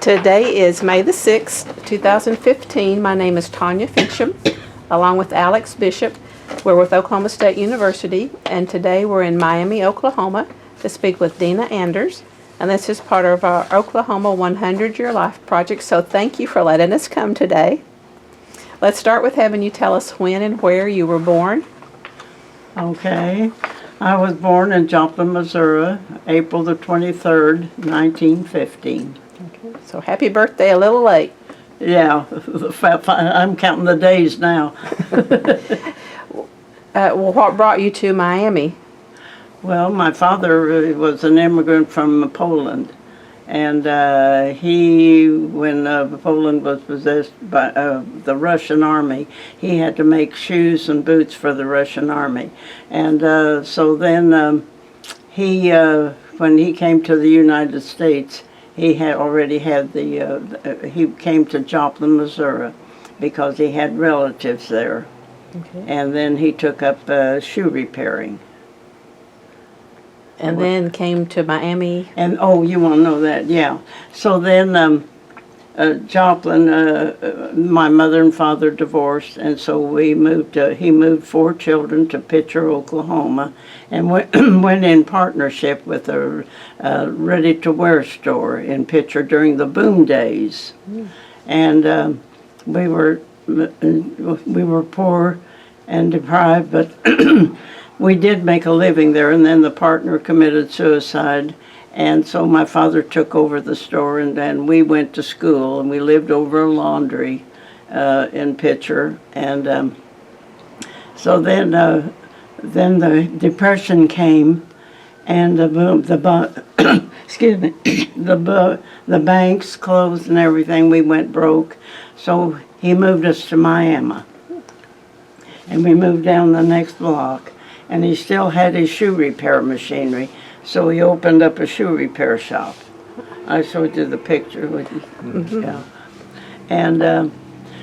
Today is May the 6th, 2015. My name is Tanya Finchum, along with Alex Bishop. We're with Oklahoma State University, and today we're in Miami, Oklahoma, to speak with Dena Anders, and this is part of our Oklahoma 100-Year Life project, so thank you for letting us come today. Let's start with having you tell us when and where you were born. Okay. I was born in Joplin, Missouri, April the 23rd, 1915. Okay. So happy birthday, a little late. Yeah, I'm counting the days now. Well, what brought you to Miami? Well, my father was an immigrant from Poland, and when Poland was possessed by the Russian army, he had to make shoes and boots for the Russian army. And so then when he came to the United States, he came to Joplin, Missouri, because he had relatives there. Okay. And then he took up shoe repairing. And then came to Miami. And oh, you want to know that? Yeah. So then Joplin, my mother and father divorced, and so we moved. He moved 4 children to Pitcher, Oklahoma, and went in partnership with a ready-to-wear store in Pitcher during the boom days. Mm. And we were poor and deprived, but we did make a living there. And then the partner committed suicide. And so my father took over the store, and then we went to school, and we lived over a laundry in Pitcher. And so then the Depression came, and excuse me, the banks closed and everything. We went broke. So he moved us to Miami, and we moved down the next block, and he still had his shoe repair machinery. So he opened up a shoe repair shop. I showed you the picture. Mm-hmm. Yeah. And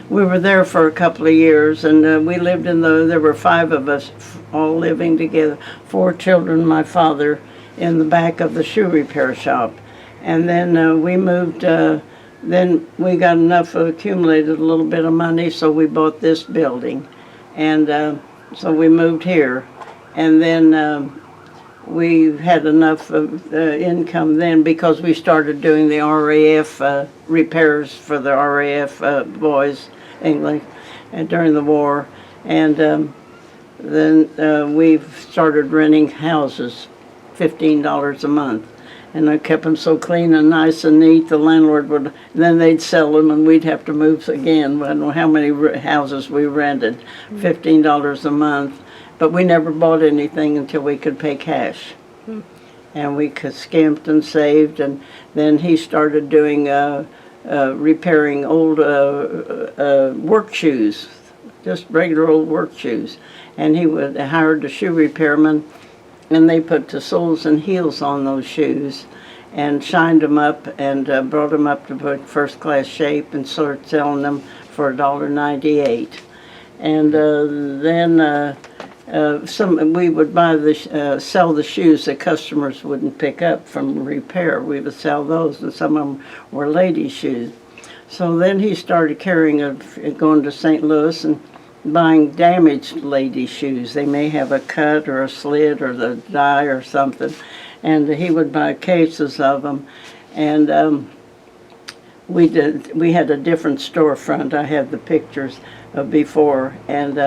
we were there for a couple of years, and we lived there were 5 of us all living together, 4 children, my father, in the back of the shoe repair shop. And then we moved, then we got enough, accumulated a little bit of money, so we bought this building. And so we moved here. And then we had enough of income then, because we started doing the RAF repairs for the RAF boys, England, and during the war. And then we started renting houses, $15 a month. And I kept them so clean and nice and neat, the landlord would, then they'd sell them and we'd have to move again. I don't know how many houses we rented, $15 a month. But we never bought anything until we could pay cash. And we skimped and saved, and then he started doing repairing old work shoes, just regular old work shoes. And he hired a shoe repairman, and they put the soles and heels on those shoes and shined them up and brought them up to first-class shape and started selling them for $1.98. And then we would sell the shoes that customers wouldn't pick up from repair. We would sell those, and some of them were ladies' shoes. So then he started going to St. Louis and buying damaged ladies' shoes. They may have a cut or a slit or the dye or something, and he would buy cases of them. And we had a different storefront. I have the pictures of before, and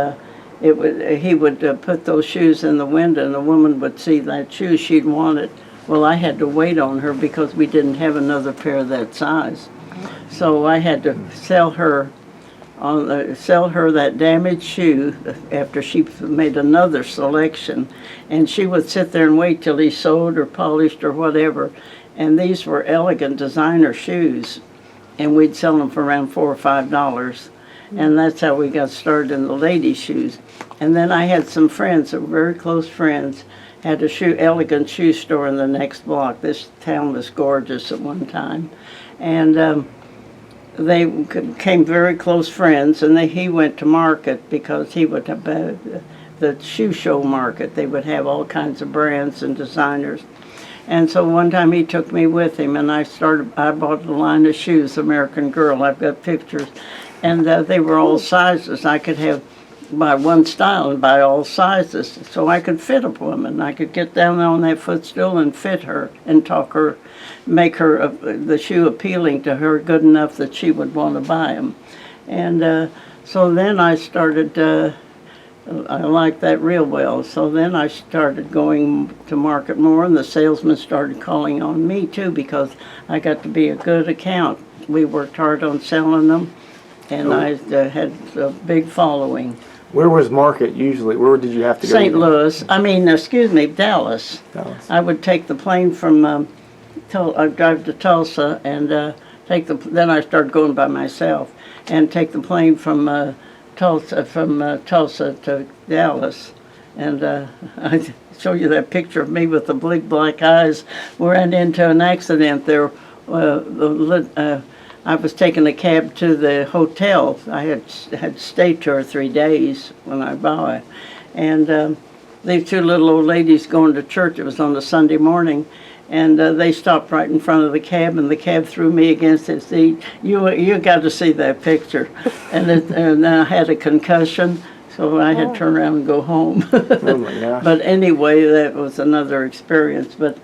he would put those shoes in the window, and the woman would see that shoe she'd want it. Well, I had to wait on her because we didn't have another pair of that size. So I had to sell her that damaged shoe after she made another selection, and she would sit there and wait till he sewed or polished or whatever. And these were elegant designer shoes, and we'd sell them for around $4 or $5. And that's how we got started in the ladies' shoes. And then I had some friends, that were very close friends, had a elegant shoe store in the next block. This town was gorgeous at one time. And they became very close friends, and he went to market because he would have the shoe show market. They would have all kinds of brands and designers. And so one time he took me with him, and I bought a line of shoes, American Girl. I've got pictures. And they were all sizes. I could buy one style and buy all sizes. So I could fit a woman. I could get down on that footstool and fit her and make her, the shoe appealing to her good enough that she would want to buy them. And so then I started, I liked that real well. So then I started going to market more, and the salesmen started calling on me too, because I got to be a good account. We worked hard on selling them, and I had a big following. Where was market usually? Where did you have to go? St. Louis. Dallas. Dallas. I would take the plane from, I'd drive to Tulsa and then I started going by myself and take the plane from Tulsa to Dallas. And I show you that picture of me with the big black eyes. We ran into an accident there. I was taking a cab to the hotel. I had stayed 2 or 3 days when I bought it. And these two little old ladies going to church. It was on a Sunday morning. And they stopped right in front of the cab, and the cab threw me against its seat. You got to see that picture. And I had a concussion, so I had to turn around and go home. Oh my gosh. But anyway, that was another experience. But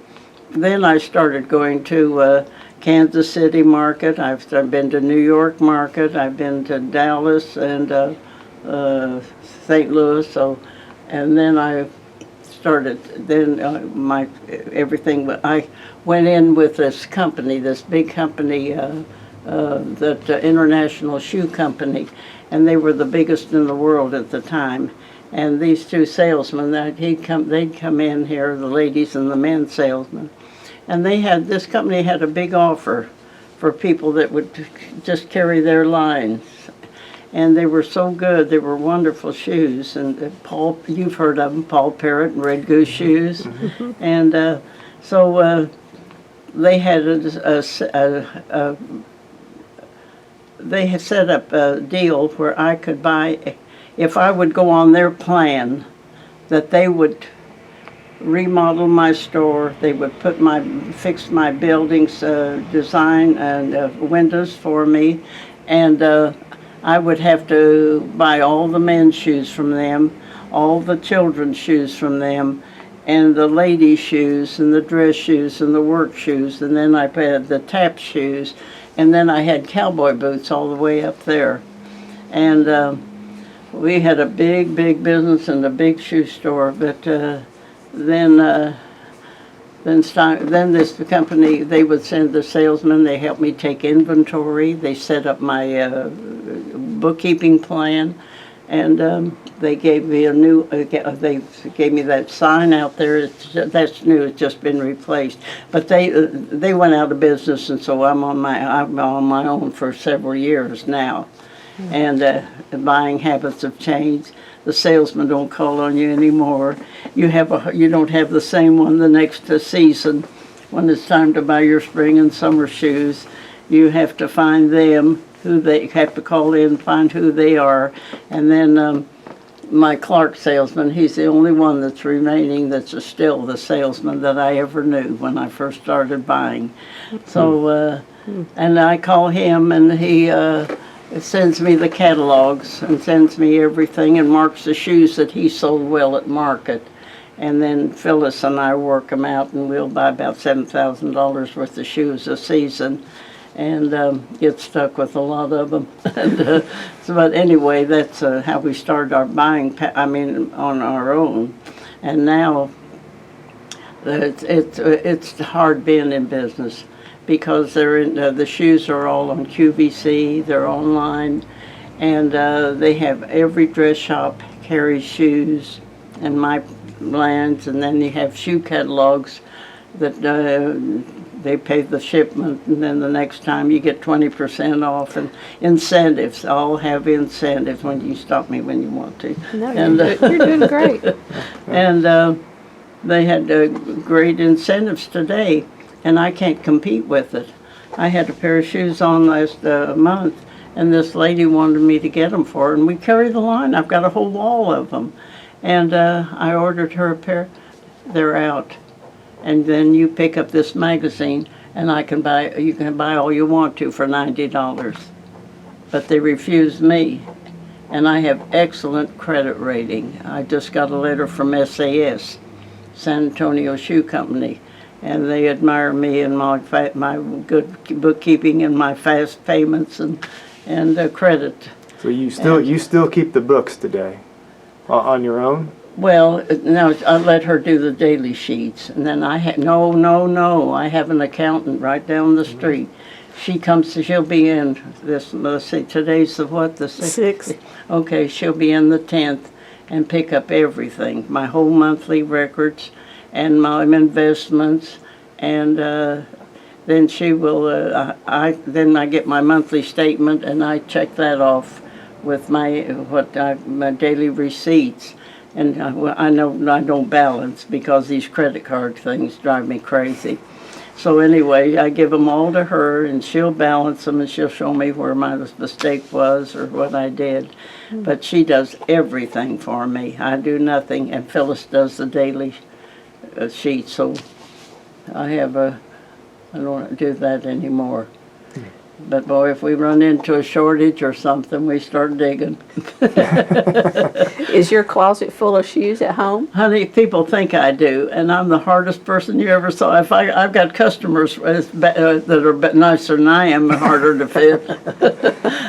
then I started going to Kansas City market. I've been to New York market. I've been to Dallas and St. Louis. So, and then I started. Then I went in with this company, this big company, that international shoe company, and they were the biggest in the world at the time. And these two salesmen, they'd come in here, the ladies and the men salesmen. And this company had a big offer for people that would just carry their lines. And they were so good. They were wonderful shoes. And Paul, you've heard of them, Paul Parrott and Red Goose shoes. And so they had they had set up a deal where I could buy, if I would go on their plan, that they would remodel my store. They would fix my building's design and windows for me, and I would have to buy all the men's shoes from them, all the children's shoes from them, and the ladies' shoes and the dress shoes and the work shoes, and then I had the tap shoes, and then I had cowboy boots all the way up there. And we had a big business and a big shoe store, but then this company, they would send the salesmen. They helped me take inventory. They set up my bookkeeping plan, and they gave me they gave me that sign out there. That's new. It's just been replaced. But they went out of business, and so I'm on my own for several years now. And buying habits have changed. The salesmen don't call on you anymore. You don't have the same one the next season. When it's time to buy your spring and summer shoes, you have to find them, they have to call in, find who they are. And then my Clark salesman, he's the only one that's remaining that's still the salesman that I ever knew when I first started buying. So, and I call him, and he sends me the catalogs and sends me everything and marks the shoes that he sold well at market. And then Phyllis and I work them out, and we'll buy about $7,000 worth of shoes a season, and get stuck with a lot of them. But anyway, that's how we started our buying, on our own. And now it's hard being in business, because the shoes are all on QVC, they're online, and they have every dress shop carries shoes and my lines, and then you have shoe catalogs that they pay the shipment, and then the next time you get 20% off, and incentives. All have incentives. When you stop me when you want to. No, you're doing great. And they had great incentives today. And I can't compete with it. I had a pair of shoes on last month, and this lady wanted me to get them for her, and we carry the line. I've got a whole wall of them. And I ordered her a pair. They're out. and then you pick up this magazine, and you can buy all you want to for $90. But they refused me, and I have excellent credit rating. I just got a letter from SAS, San Antonio Shoe Company, and they admire me and my good bookkeeping and my fast payments and credit. So you still keep the books today on your own? Well, no, I let her do the daily sheets, and then I I have an accountant right down the street. She'll be in this, let's see, today's the what, the 6th? Okay, she'll be in the 10th and pick up everything, my whole monthly records and my investments, and then she will, then I get my monthly statement and I check that off with my daily receipts. And I know I don't balance because these credit card things drive me crazy. So anyway, I give them all to her, and she'll balance them, and she'll show me where my mistake was or what I did. But she does everything for me. I do nothing, and Phyllis does the daily sheet. So I don't do that anymore. But boy, if we run into a shortage or something, we start digging. Is your closet full of shoes at home? Honey, people think I do, and I'm the hardest person you ever saw. I've got customers that are nicer than I am, harder to fit.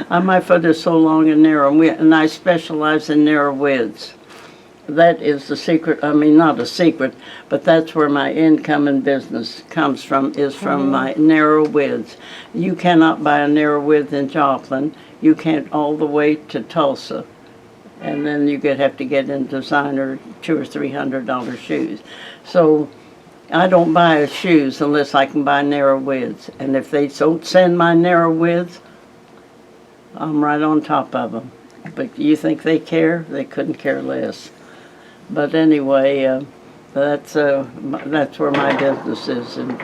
My foot is so long and narrow, and I specialize in narrow widths. That is the secret. I mean, not a secret, but that's where my income in business comes from, is from my narrow widths. You cannot buy a narrow width in Joplin. You can't all the way to Tulsa. And then you have to get in designer $200 or $300 shoes. So I don't buy shoes unless I can buy narrow widths. And if they don't send my narrow widths, I'm right on top of them. But you think they care? They couldn't care less. But anyway, that's where my business is, in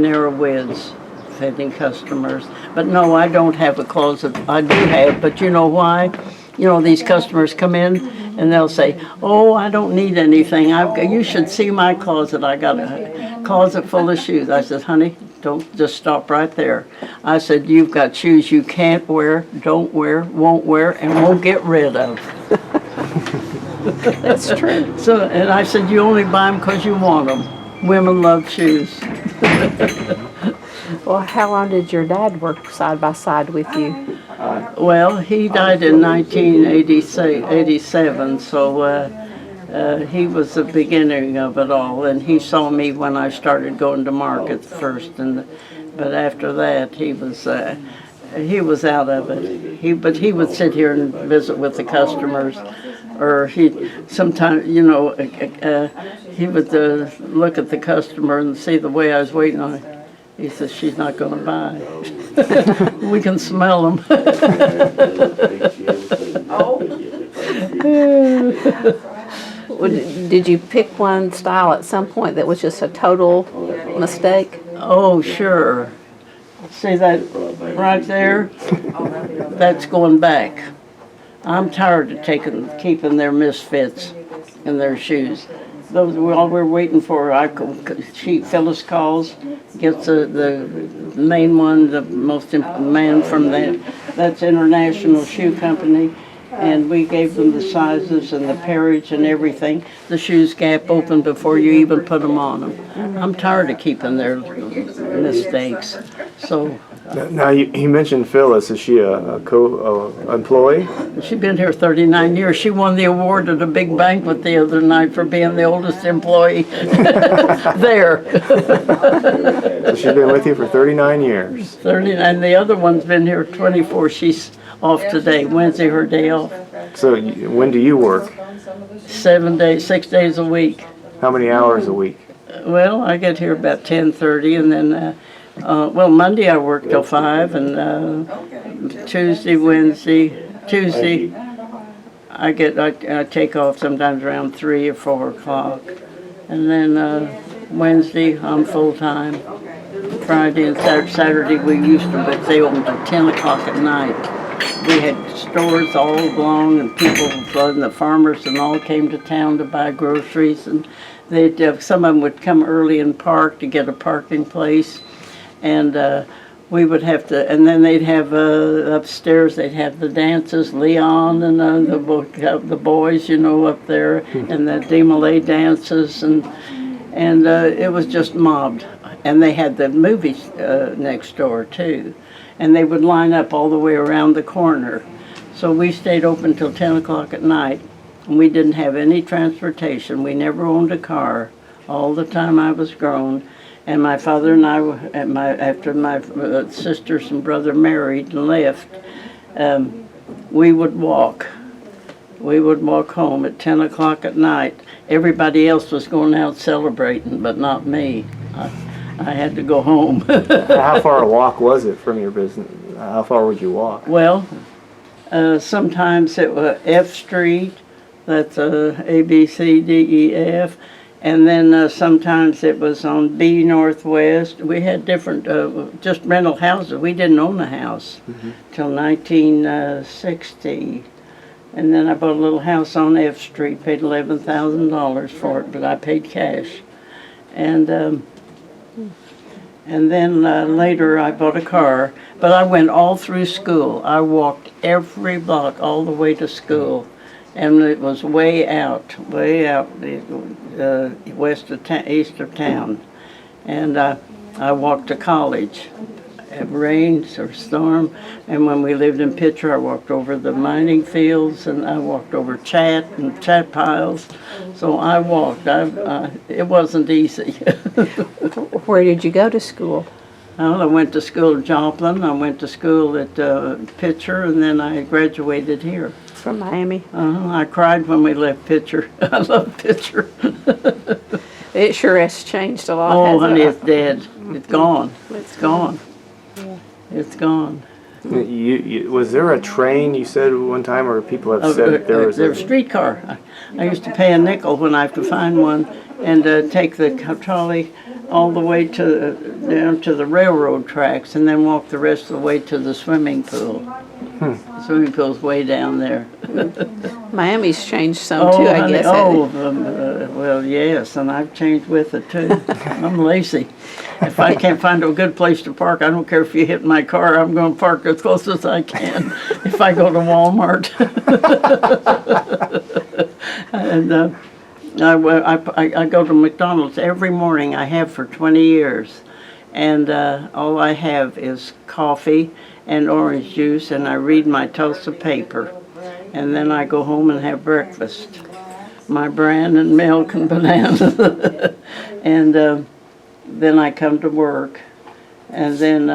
narrow widths, fitting customers. But no, I don't have a closet. I do have, but you know why? You know, these customers come in and they'll say, "Oh, I don't need anything. You should see my closet. I got a closet full of shoes." I said, "Honey, don't just stop right there." I said, "You've got shoes you can't wear, don't wear, won't wear, and won't get rid of." That's true. So, and I said, "You only buy them because you want them. Women love shoes." Well, how long did your dad work side by side with you? Well, he died in 1987, so he was the beginning of it all, and he saw me when I started going to market first, but after that he was out of it. But he would sit here and visit with the customers, or he sometimes, he would look at the customer and see the way I was waiting on it. He says, "She's not going to buy." We can smell them. Did you pick one style at some point that was just a total mistake? Oh, sure. See that right there? That's going back. I'm tired of keeping their misfits in their shoes. Those all we're waiting for. Phyllis calls, gets the main one, the most man from that. That's International Shoe Company, and we gave them the sizes and the pairage and everything. The shoes gap open before you even put them on them. I'm tired of keeping their mistakes. So. Now you mentioned Phyllis. Is she a employee? She's been here 39 years. She won the award at a big banquet the other night for being the oldest employee there. So she's been with you for 39 years. 39, and the other one's been here 24. She's off today. Wednesday, her day off. So when do you work? 6 days a week. How many hours a week? Well, I get here about 10:30, and then Monday I work till 5, and Tuesday I take off sometimes around 3 or 4 o'clock, and then Wednesday I'm full time. Friday and Saturday we used to, but they opened till 10 o'clock at night. We had stores all along, and people, and the farmers and all came to town to buy groceries, and some of them would come early and park to get a parking place, and we would have to, and then they'd have upstairs, they'd have the dances, Leon and the boys, up there, and the Demolay dances, and it was just mobbed. And they had the movies next door too, and they would line up all the way around the corner. So we stayed open till 10 o'clock at night, and we didn't have any transportation. We never owned a car all the time I was grown. And my father and I, after my sisters and brother married and left, we would walk. We would walk home at 10 o'clock at night. Everybody else was going out celebrating, but not me. I had to go home. How far a walk was it from your business? How far would you walk? Well, sometimes it was F Street, that's A, B, C, D, E, F. And then sometimes it was on B Northwest. We had different, just rental houses. We didn't own a house till 1960. And then I bought a little house on F Street, paid $11,000 for it, but I paid cash. And then later I bought a car. But I went all through school. I walked every block all the way to school. And it was way out west of town, east of town. And I walked to college. It rained or storm. And when we lived in Pitcher, I walked over the mining fields, and I walked over chat piles. So I walked. It wasn't easy. Where did you go to school? Well, I went to school at Joplin. I went to school at Pitcher, and then I graduated here. From Miami? I cried when we left Pitcher. I love Pitcher. It sure has changed a lot, Oh, hasn't honey, it? it's dead. It's gone. It's gone. It's gone. Was there a train you said one time, or people have said there was a streetcar. I used to pay a nickel when I could find one, and take the trolley all the way down to the railroad tracks, and then walk the rest of the way to the swimming pool. The swimming pool's way down there. Miami's changed some too, I honey, guess. Well, yes, and I've changed with it too. I'm lazy. If I can't find a good place to park, I don't care if you hit my car, I'm going to park as close as I can if I go to Walmart. And I go to McDonald's every morning. I have for 20 years. And all I have is coffee and orange juice, and I read my Tulsa paper. And then I go home and have breakfast. My bran and milk and banana. And then I come to work. And then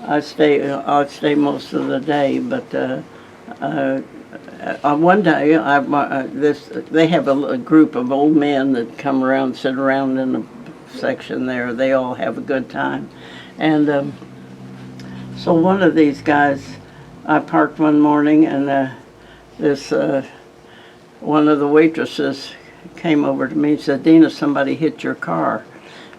I'll stay most of the day. But one day, they have a group of old men that come around, sit around in the section there. They all have a good time. And so one of these guys, I parked one morning, and one of the waitresses came over to me and said, "Dena, somebody hit your car."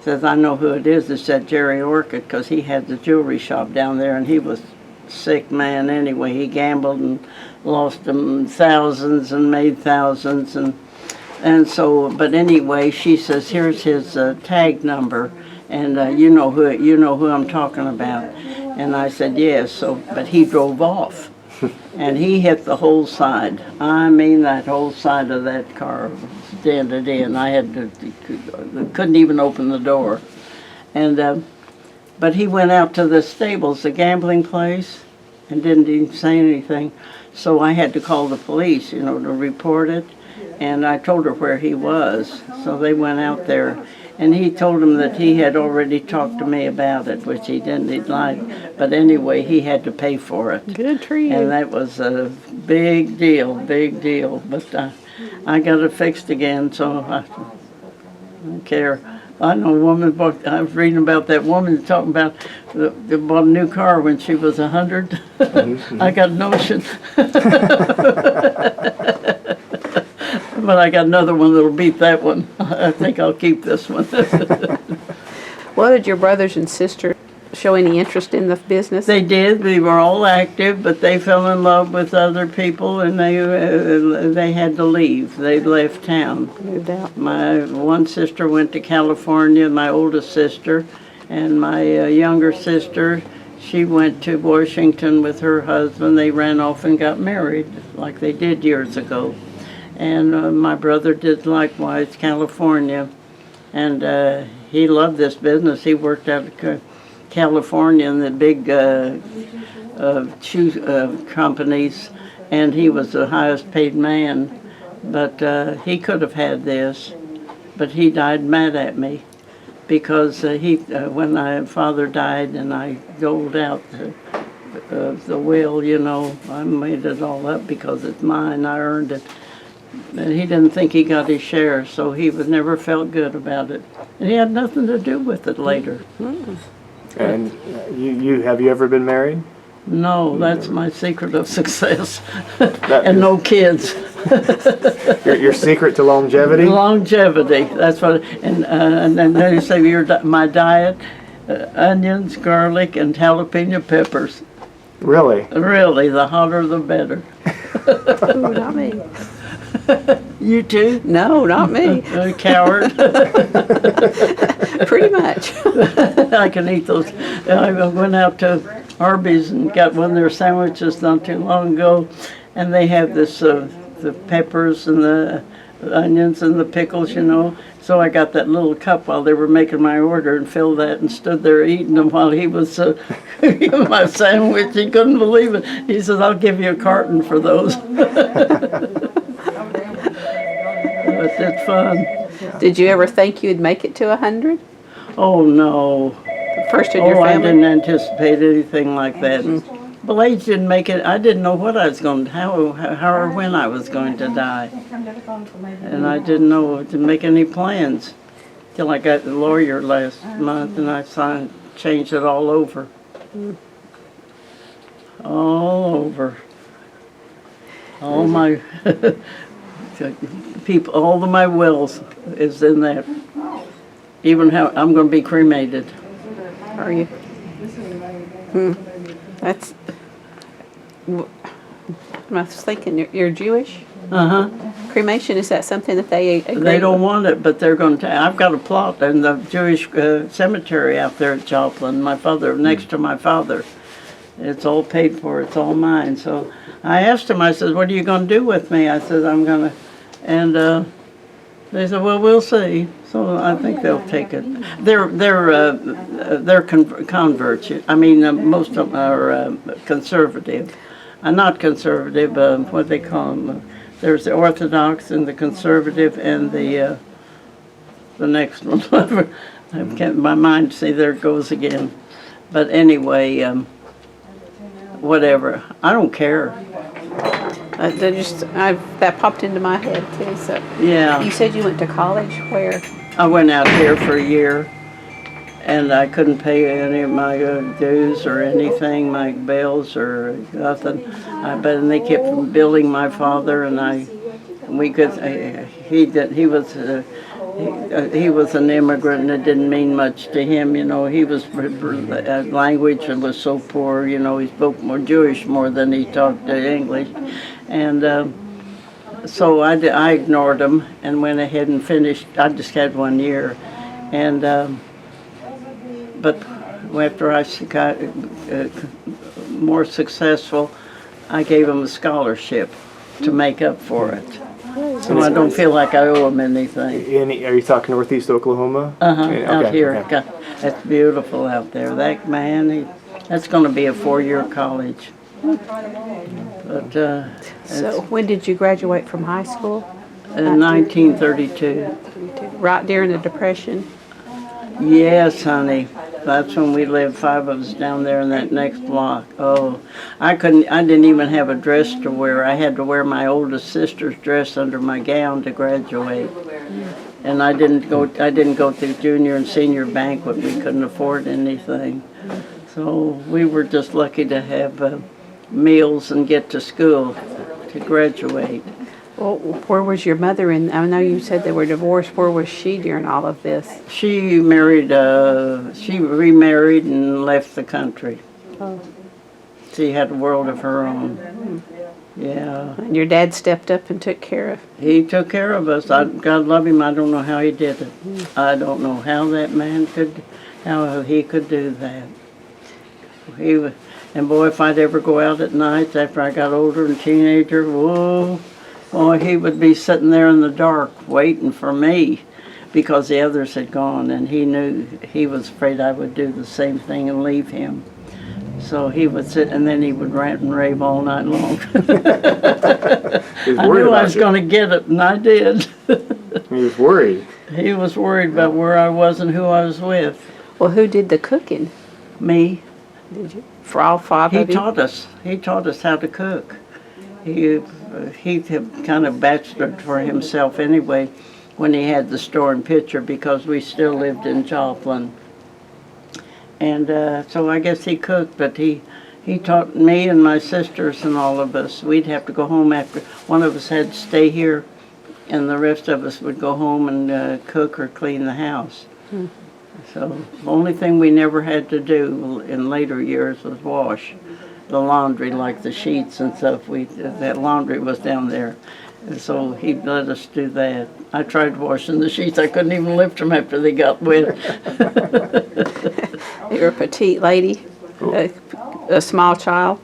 Says, "I know who it is." It said Jerry Orchid, because he had the jewelry shop down there, and he was a sick man anyway. He gambled and lost them thousands and made thousands, and so. But anyway, she says, "Here's his tag number, and you know who I'm talking about." And I said, "Yes." So, but he drove off, and he hit the whole side. I mean, that whole side of that car was dented in. I couldn't even open the door, and but he went out to the stables, the gambling place, and didn't even say anything. So I had to call the police, to report it. And I told her where he was. So they went out there. And he told them that he had already talked to me about it, which he didn't like. But anyway, he had to pay for it. Good for you. And that was a big deal. But I got it fixed again, so I don't care. I know a woman, I was reading about that woman talking about they bought a new car when she was 100. I got a notion. But I got another one that'll beat that one. I think I'll keep this one. What did your brothers and sisters show any interest in the business? They did. They were all active, but they fell in love with other people, and they had to leave. They left town. Moved out. My one sister went to California, my oldest sister, and my younger sister, she went to Washington with her husband. They ran off and got married, like they did years ago. And my brother did likewise, California. And he loved this business. He worked out of California in the big shoe companies, and he was the highest paid man. But he could have had this, but he died mad at me because when my father died and I doled out the will, you know, I made it all up because it's mine. I earned it. And he didn't think he got his share, so he never felt good about it. And he had nothing to do with it later. And have you ever been married? No, that's my secret of success. And no kids. Your secret to longevity? Longevity. That's what. And then they say my diet: onions, garlic, and jalapeno peppers. Really? Really, the hotter the better. Ooh, not me. You too? No, not me. A coward. Pretty much. I can eat those. I went out to Arby's and got one of their sandwiches not too long ago, and they have this the peppers and the onions and the pickles, you know. So I got that little cup while they were making my order and filled that and stood there eating them while he was giving my sandwich. He couldn't believe it. He says, "I'll give you a carton for those." But it's fun. Did you ever think you'd make it to 100? Oh no. First in your I family? didn't anticipate anything like that. Well, age didn't make it. I didn't know what I was going to, how or when I was going to die. And I didn't know to make any plans till I got the lawyer last month and I changed it all over. All over. All my people, all of my wills is in that. Even how I'm going to be cremated. Are you? That's. I was thinking you're Jewish. Cremation, is that something that they agree? They don't want it, but they're going to. I've got a plot in the Jewish cemetery out there at Joplin. My father, next to my father, it's all paid for. It's all mine. So I asked him. I said, "What are you going to do with me?" I said, "I'm going to," and they said, "Well, we'll see." So I think they'll take it. They're converts. I mean, most of them are conservative. Not conservative. What they call them? There's the Orthodox and the conservative and the next one. I can't. My mind. See, there it goes again. But anyway, whatever. I don't care. That popped into my head too. So Yeah. you said you went to college. Where? I went out here for a year, and I couldn't pay any of my dues or anything, my bills or nothing. But they kept billing my father, and we could. He was an immigrant, and it didn't mean much to him. You know, he was language was so poor. You know, he spoke more Jewish more than he talked English, and. So I ignored him and went ahead and finished. I just had 1 year, and but after I got more successful, I gave him a scholarship to make up for it. So I don't feel like I owe him anything. Are you talking Northeast Oklahoma? Out here. Okay. God, that's beautiful out there. That man, that's going to be a 4-year college. But So when did you graduate from high school? in 1932. Right during the Depression. Yes, honey. That's when we lived, 5 of us down there in that next block. Oh, I didn't even have a dress to wear. I had to wear my oldest sister's dress under my gown to graduate. And I didn't go to junior and senior banquet. We couldn't afford anything. So we were just lucky to have meals and get to school to graduate. Well, where was your mother I know you said they were divorced. Where was she during all of this? She married, she remarried and left the country. Oh. She had a world of her own. Yeah. And your dad stepped up and took care of. He took care of us. God love him. I don't know how he did it. I don't know how that man how he could do that. And boy, if I'd ever go out at night after I got older and teenager, whoa, boy, he would be sitting there in the dark waiting for me because the others had gone, and he was afraid I would do the same thing and leave him. So he would sit, and then he would rant and rave all night long. I knew I was going to get it, and I did. He was worried. He was worried about where I was and who I was with. Well, who did the cooking? Me. Did you? For all five of you? He taught us how to cook. He had kind of bachelored for himself anyway when he had the store and picture, because we still lived in Joplin. And so I guess he cooked, but he taught me and my sisters and all of us. We'd have to go home after. One of us had to stay here, and the rest of us would go home and cook or clean the house. So the only thing we never had to do in later years was wash the laundry, like the sheets and stuff. That laundry was down there. And so he let us do that. I tried washing the sheets. I couldn't even lift them after they got wet. You're a petite lady, a small child,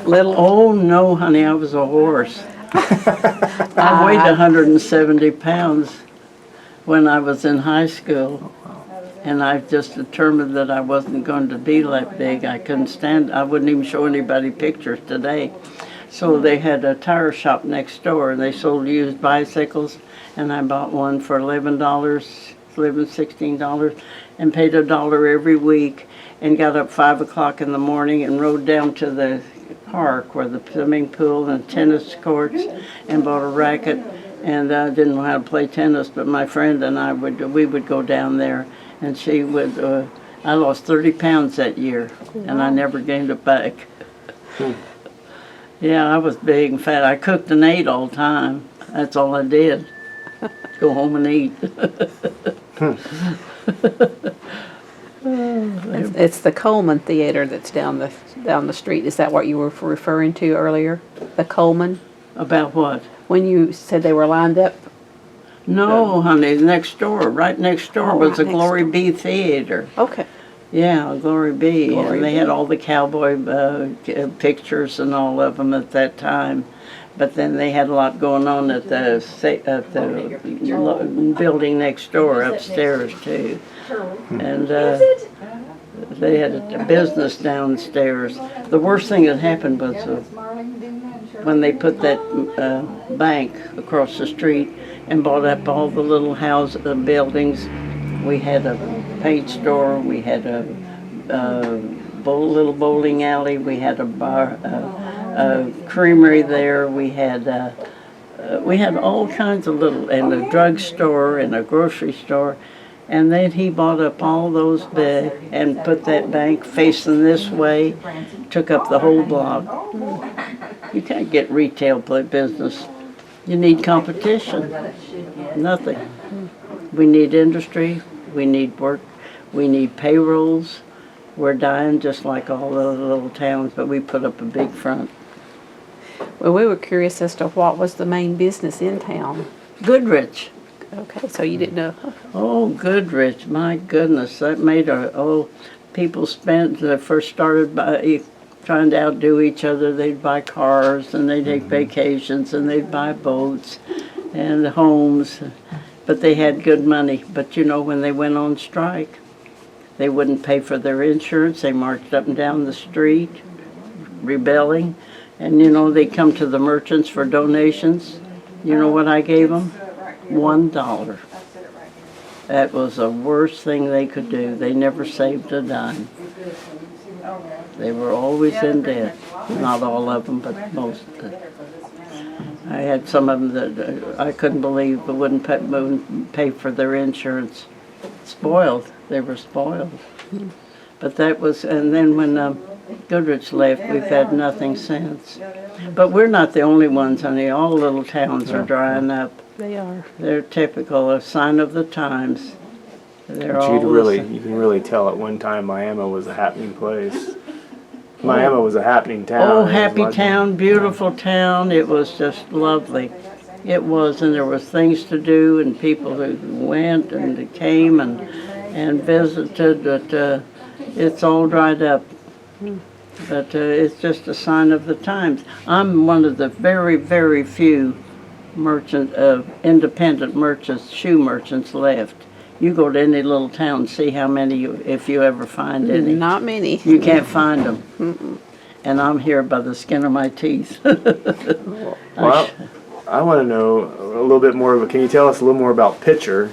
little. Oh, no, honey, I was a horse. I weighed 170 pounds when I was in high school. And I just determined that I wasn't going to be that big. I couldn't stand. I wouldn't even show anybody pictures today. So they had a tire shop next door, and they sold used bicycles, and I bought one for $16, and paid $1 every week, and got up 5 o'clock in the morning and rode down to the park where the swimming pool and tennis courts, and bought a racket. And I didn't know how to play tennis, but my friend and we would go down there, and she would. I lost 30 pounds that year, and I never gained it back. Yeah, I was big and fat. I cooked and ate all the time. That's all I did. Go home and eat. It's the Coleman Theater that's down the street. Is that what you were referring to earlier? The Coleman? About what? When you said they were lined up? No, honey, next door. Right next door Oh, was right the next Glory door. B Theater. Okay. Yeah, Glory B. Glory And they B. had all the cowboy pictures and all of them at that time. But then they had a lot going on at the building next door upstairs too. And they had a business downstairs. The worst thing that happened was when they put that bank across the street and bought up all the little buildings. We had a paint store, we had a little bowling alley, we had a bar, a creamery there, we had all kinds of little, and a drugstore and a grocery store. And then he bought up all those big and put that bank facing this way, took up the whole block. You can't get retail business. You need competition. Nothing. We need industry. We need work. We need payrolls. We're dying just like all the little towns, but we put up a big front. Well, we were curious as to what was the main business in town. Goodrich. Okay, so you didn't know. Oh, Goodrich, my goodness, that made people they first started by trying to outdo each other. They'd buy cars, and they'd take vacations, and they'd buy boats and homes, but they had good money. But you know, when they went on strike, they wouldn't pay for their insurance. They marched up and down the street, rebelling, and you know, they'd come to the merchants for donations. You know what I gave them? $1. That was the worst thing they could do. They never saved a dime. They were always in debt. Not all of them, but most. I had some of them that I couldn't believe, but wouldn't pay for their insurance. Spoiled. They were spoiled. But that was, and then when Goodrich left, we've had nothing since. But we're not the only ones, honey. All little towns are Yeah. drying up. They are. They're typical, a sign of the times. They're But all you the can really tell at one time Miami was a happening place. Miami was a happening town. Oh, It was happy like- town, beautiful town. It was just lovely. It was, and there was things to do, and people who went and came and visited, but it's all dried up. But it's just a sign of the times. I'm one of the very, very few independent merchants, shoe merchants left. You go to any little town, see how many, if you ever find any. Not many. You can't find them. And I'm here by the skin of my teeth. Well, I want to know a little bit more. Can you tell us a little more about Pitcher?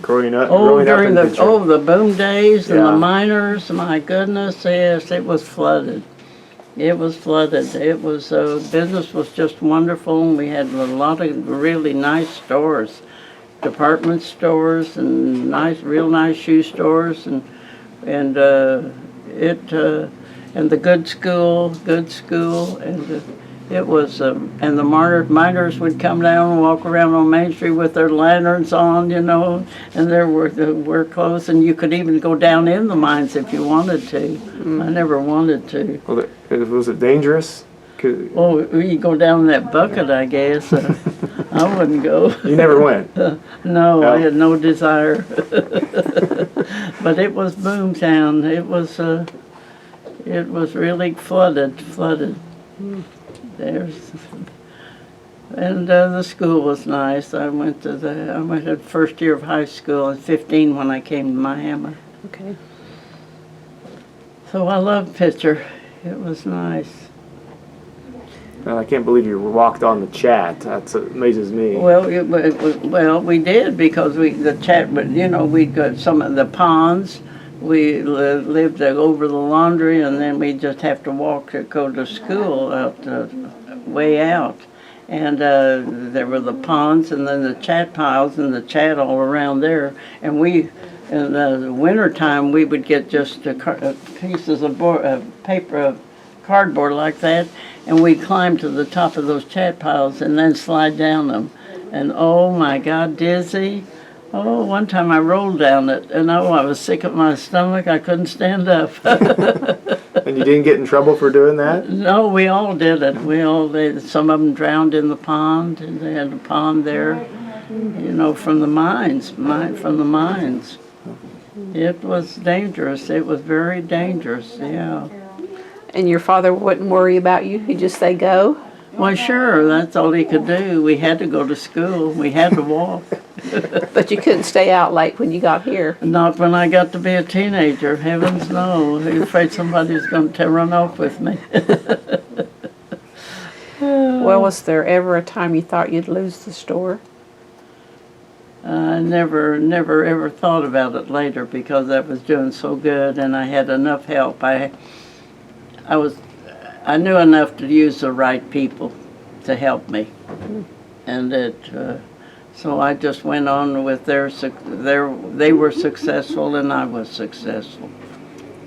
Growing up During in the Pitcher. the boom days and Yeah. the miners, my goodness, yes, it was flooded. It was flooded. It was business was just wonderful, and we had a lot of really nice stores, department stores, and real nice shoe stores, and the good school, and it was, and the miners would come down and walk around on Main Street with their lanterns on, you know, and there were wear clothes, and you could even go down in the mines if you wanted to. I never wanted to. Well, was it dangerous? Oh, you go down that bucket, I guess. I wouldn't go. You never went. No, No. I had no desire. But it was boomtown. It was really flooded. And the school was nice. I went to the first year of high school at 15 when I came to Miami. Okay. So I loved Pitcher. It was nice. I can't believe you walked on the chat. That amazes me. Well, we did because we got some of the ponds. We lived over the laundry, and then we just have to walk to go to school way out. And there were the ponds, and then the chat piles, and the chat all around there. And in the wintertime, we would get just pieces of paper, of cardboard like that, and we'd climb to the top of those chat piles and then slide down them. And oh my God, dizzy. Oh, one time I rolled down it, and I was sick at my stomach. I couldn't stand up. And you didn't get in trouble for doing that? No, we all did it. We all did. Some of them drowned in the pond, and they had a pond there, you know, from the mines. It was dangerous. It was very dangerous, yeah. And your father wouldn't worry about you? He'd just say go? Well, sure, that's all he could do. We had to go to school. We had to walk. But you couldn't stay out late when you got here? Not when I got to be a teenager. Heavens no. I'm afraid somebody's going to run off with me. Well, was there ever a time you thought you'd lose the store? I never ever thought about it later because I was doing so good and I had enough help. I knew enough to use the right people to help me, and so I just went on with they were successful and I was successful.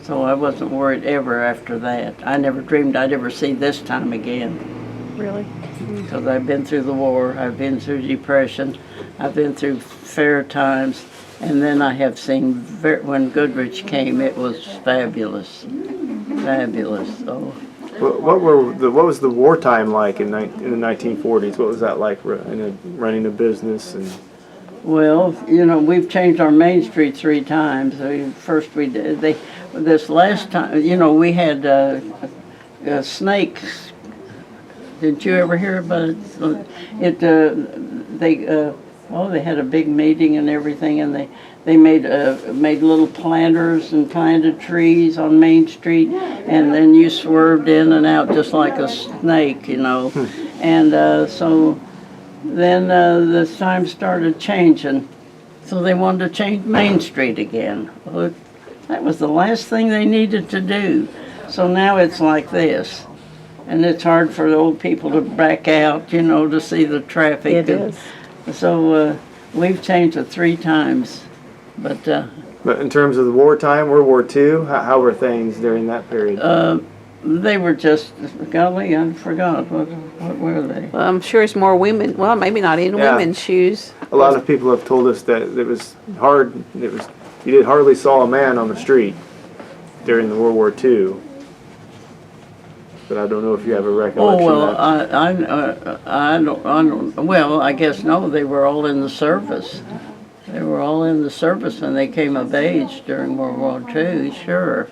So I wasn't worried ever after that. I never dreamed I'd ever see this time again. Really? Because I've been through the war, I've been through depression, I've been through fair times, and then I have seen, when Goodrich came, it was fabulous. So, What was the wartime like in the 1940s? What was that like running a business? And well, you know, we've changed our Main Street 3 times. First this last time, you know, we had snakes. Didn't you ever hear about it? They had a big meeting and everything, and they made little planters and planted trees on Main Street, and then you swerved in and out just like a snake, you know. And so then the time started changing, so they wanted to change Main Street again. Well, that was the last thing they needed to do. So now it's like this. And it's hard for the old people to back out, you know, to see the traffic. It is. So we've changed it 3 times. But in terms of the wartime, World War II, how were things during that period? They were just, golly, I forgot, what were they? Well, I'm sure it's more women, well, maybe not in Yeah. women's shoes. A lot of people have told us that it was hard. You hardly saw a man on the street during the World War II. But I don't know if you have a Oh, recollection well, of that. I don't, well, I guess no, they were all in the service. They were all in the service when they came of age during World War II, sure.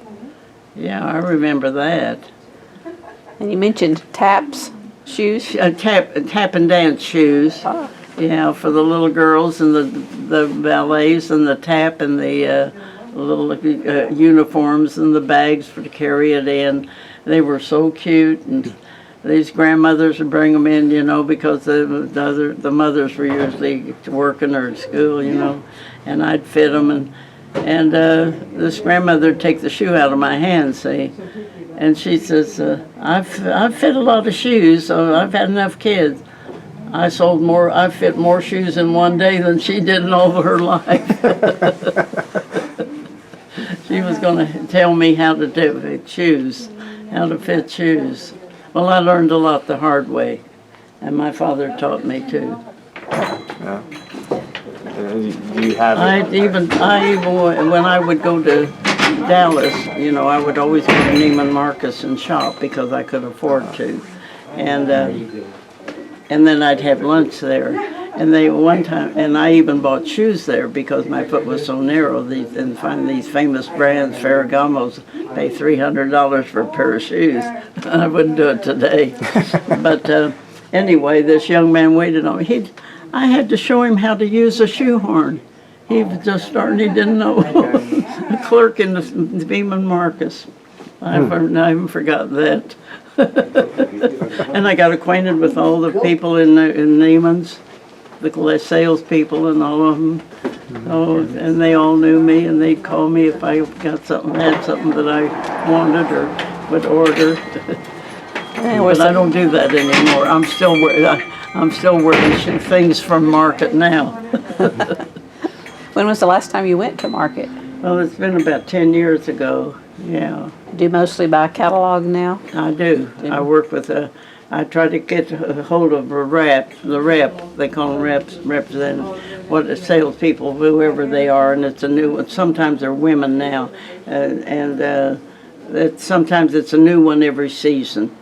Yeah, I remember that. And you mentioned taps, shoes. Tap and dance shoes. Ah. Yeah, for the little girls and the ballets and the tap and the little uniforms and the bags to carry it in. They were so cute, and these grandmothers would bring them in, you know, because the mothers were usually working or at school, you know, and I'd fit them, and this grandmother would take the shoe out of my hand, see, and she says, I've fit a lot of shoes, so I've had enough kids. I fit more shoes in one day than she did in all of her life. She was going to tell me how to fit shoes. Well, I learned a lot the hard way, and my father taught me too. Yeah. Do you have I even when I would go to Dallas, you know, I would always go to Neiman Marcus and shop because I could afford to, and then I'd have lunch there. And I even bought shoes there because my foot was so narrow. Find these famous brands, Ferragamos, pay $300 for a pair of shoes. I wouldn't do it today. But anyway, this young man waited on me. I had to show him how to use a shoehorn. He was just starting, he didn't know. A clerk in the Neiman Marcus. I haven't forgotten that. And I got acquainted with all the people in Neiman's, the salespeople and all of them. Oh, and they all knew me, and they'd call me if I had something that I wanted or would order. But I don't do that anymore. I'm still wearing things from Market now. When was the last time you went to market? Well, it's been about 10 years ago. Yeah, Do you mostly buy catalog now? I do. I work with I try to get a hold of the rep, they call them reps, represent what the salespeople, whoever they are, and it's a new one. Sometimes they're women now, sometimes it's a new one every season,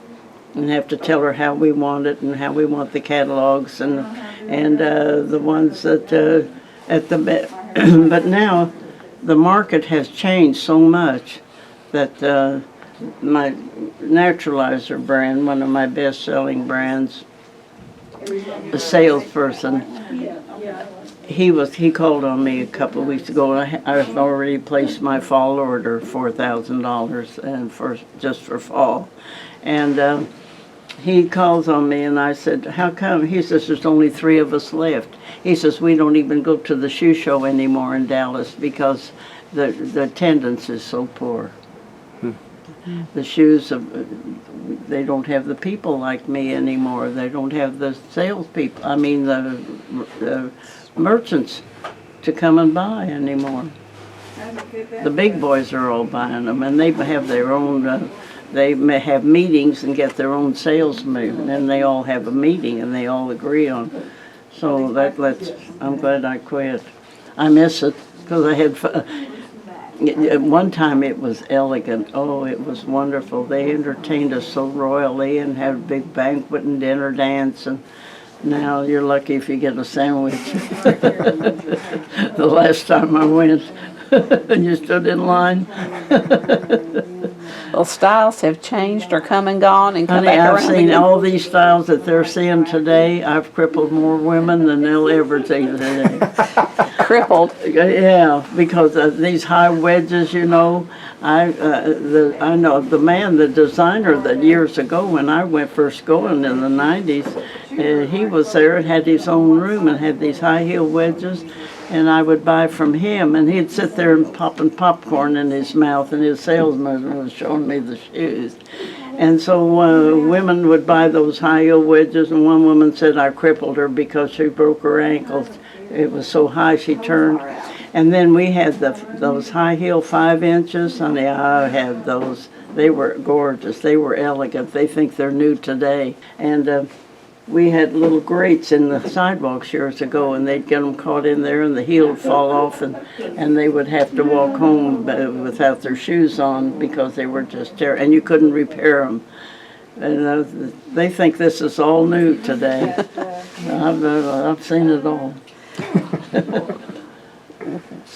and have to tell her how we want it and how we want the catalogs and the ones that but now the market has changed so much that my Naturalizer brand, one of my best-selling brands, the salesperson, he called on me a couple of weeks ago. I've already placed my fall order, $4,000, and just for fall, and he calls on me, and I said, "How come?" He says, "There's only 3 of us left." He says, "We don't even go to the shoe show anymore in Dallas because the attendance is so poor." The shoes, they don't have the people like me anymore. They don't have the salespeople, the merchants to come and buy anymore. The big boys are all buying them, and they have their own, they may have meetings and get their own salesmen, and they all have a meeting and they all agree on. So I'm glad I quit. I miss it because I had fun. At one time it was elegant. Oh, it was wonderful. They entertained us so royally and had a big banquet and dinner dance, and now you're lucky if you get a sandwich. The last time I went, and you stood in line. Well, styles have changed or come and gone and come Honey, back I've around seen again. all these styles that they're seeing today. I've crippled more women than they'll ever see today. Crippled. Yeah, because of these high wedges, you know. I know the designer that years ago when I first going in the 90s, he was there and had his own room and had these high heel wedges, and I would buy from him, and he'd sit there and popping popcorn in his mouth, and his salesman was showing me the shoes. And so women would buy those high heel wedges, and one woman said I crippled her because she broke her ankles. It was so high she turned. And then we had those high heel 5 inches. Honey, I had those. They were gorgeous. They were elegant. They think they're new today. And we had little grates in the sidewalks years ago, and they'd get them caught in there, and the heel would fall off, and they would have to walk home without their shoes on because they were just terrible, and you couldn't repair them. And they think this is all new today. I've seen it all.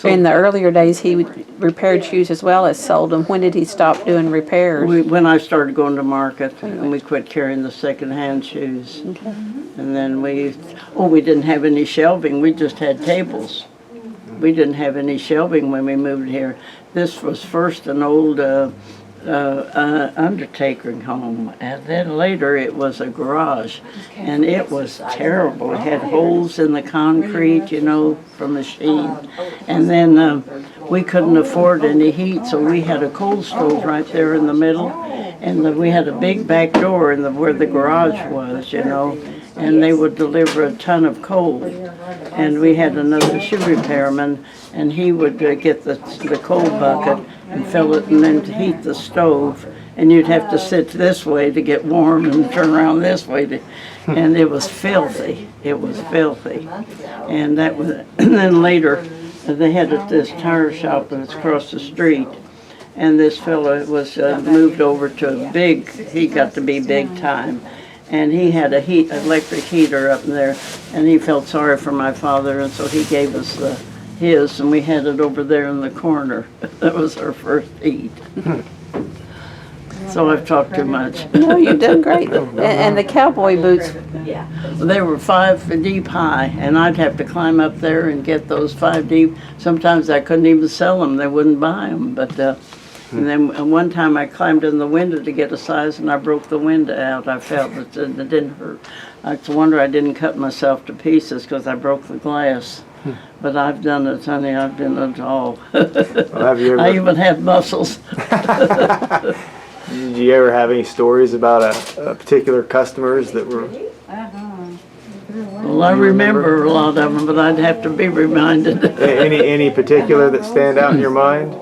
In the earlier days, he repaired shoes as well as sold them. When did he stop doing repairs? When I started going to market, and we quit carrying the secondhand shoes. Okay. And then we didn't have any shelving. We just had tables. We didn't have any shelving when we moved here. This was first an old undertaker home, and then later it was a garage, and it was terrible. It had holes in the concrete, you know, from the sheet, and then we couldn't afford any heat, so we had a coal stove right there in the middle, and we had a big back door in where the garage was, you know, and they would deliver a ton of coal. And we had another shoe repairman, and he would get the coal bucket and fill it and then to heat the stove. And you'd have to sit this way to get warm and turn around this way. And it was filthy. It was filthy. And then later, they had this tire shop that's across the street. And this fellow was moved over to he got to be big time. And he had electric heater up there, and he felt sorry for my father, and so he gave us his, and we had it over there in the corner. That was our first heat. So I've talked too much. No, you've done great. And the cowboy boots. They were 5 deep high, and I'd have to climb up there and get those 5 deep. Sometimes I couldn't even sell them. They wouldn't buy them, but... And then one time I climbed in the window to get a size, and I broke the window out. I felt that it didn't hurt. It's a wonder I didn't cut myself to pieces because I broke the glass. But I've done it, honey. I've done it all. I even had muscles. Did you ever have any stories about a particular customers that were... Well, I remember a lot of them, but I'd have to be reminded. Any particular that stand out in your mind?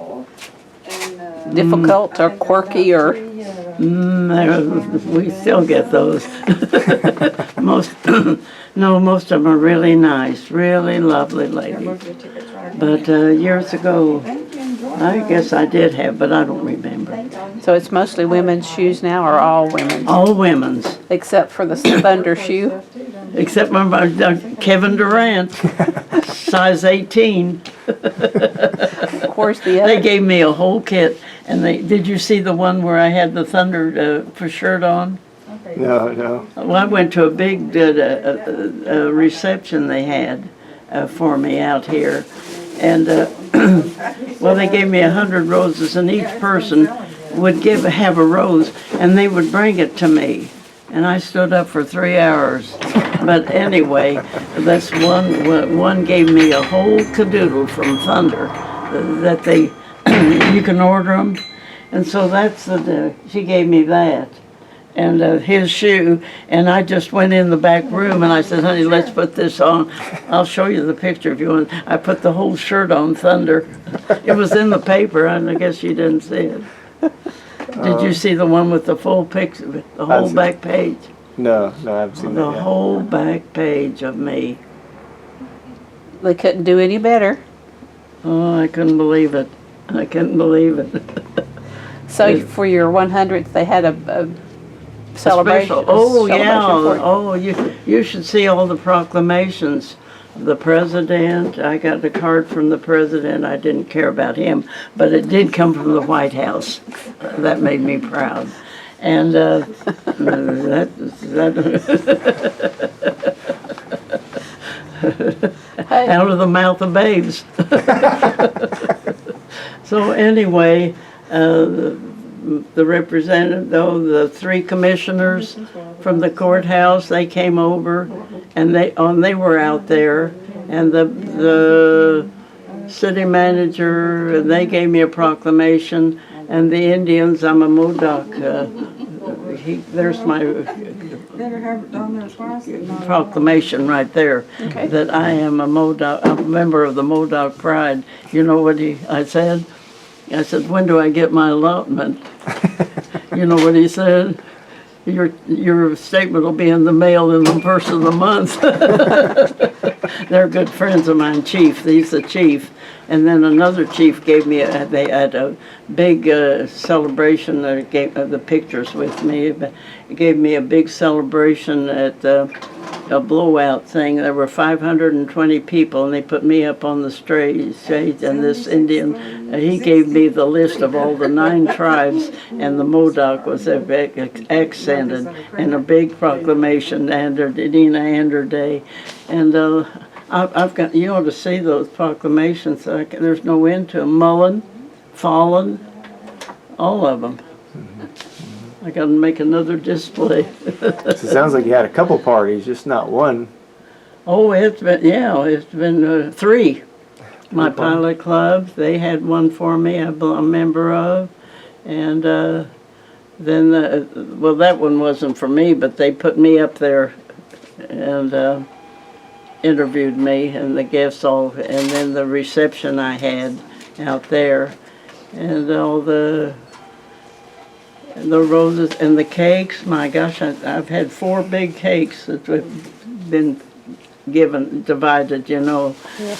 Difficult or quirky or... We still get those. Most of them are really nice, really lovely ladies. But years ago, I guess I did have, but I don't remember. So it's mostly women's shoes now, or all women's? All women's. Except for the Thunder shoe? Except my Kevin Durant, size 18. Of course, the other... They gave me a whole kit. And did you see the one where I had the Thunder shirt on? No. Well, I went to a big reception they had for me out here. And, well, they gave me 100 roses, and each person would have a rose, and they would bring it to me. And I stood up for 3 hours. But anyway, that's one gave me a whole cadoodle from Thunder that you can order them. And so she gave me that. And his shoe, and I just went in the back room and I said, honey, let's put this on. I'll show you the picture if you want. I put the whole shirt on Thunder. It was in the paper, and I guess you didn't see it. Did you see the one with the full picture, the whole back page? No, I haven't seen that yet. The whole back page of me. They couldn't do any better. Oh, I couldn't believe it. I couldn't believe it. So for your 100th, they had a celebration? Oh, yeah. Oh, you should see all the proclamations. The president, I got a card from the president. I didn't care about him, but it did come from the White House. That made me proud. And out of the mouth of babes. So anyway, the representative, the 3 commissioners from the courthouse, they came over, and they were out there, and the city manager, and they gave me a proclamation, and the Indians, I'm a Modoc. There's my proclamation right there, that I am a Modoc, a member of the Modoc Pride. You know what I said? I said, when do I get my allotment? You know what he said? Your statement will be in the mail in the first of the month. They're good friends of mine, Chief. He's the chief. And then another chief gave me, they had a big celebration, gave the pictures with me. He gave me a big celebration at a blowout thing. There were 520 people, and they put me up on the stage, and this Indian, he gave me the list of all the 9 tribes, and the Modoc was accented, and a big proclamation, Dena Ander Day. And I've got, you ought to see those proclamations. There's no end to them. Mullen, Fallen, all of them. I got to make another display. So it sounds like you had a couple parties, just not one. Oh, it's been 3. My pilot club, they had one for me, I'm a member of. And then, well, that one wasn't for me, but they put me up there and interviewed me and the guests all, and then the reception I had out there, and all the roses and the cakes. My gosh, I've had 4 big cakes that have been divided, you know. Yeah.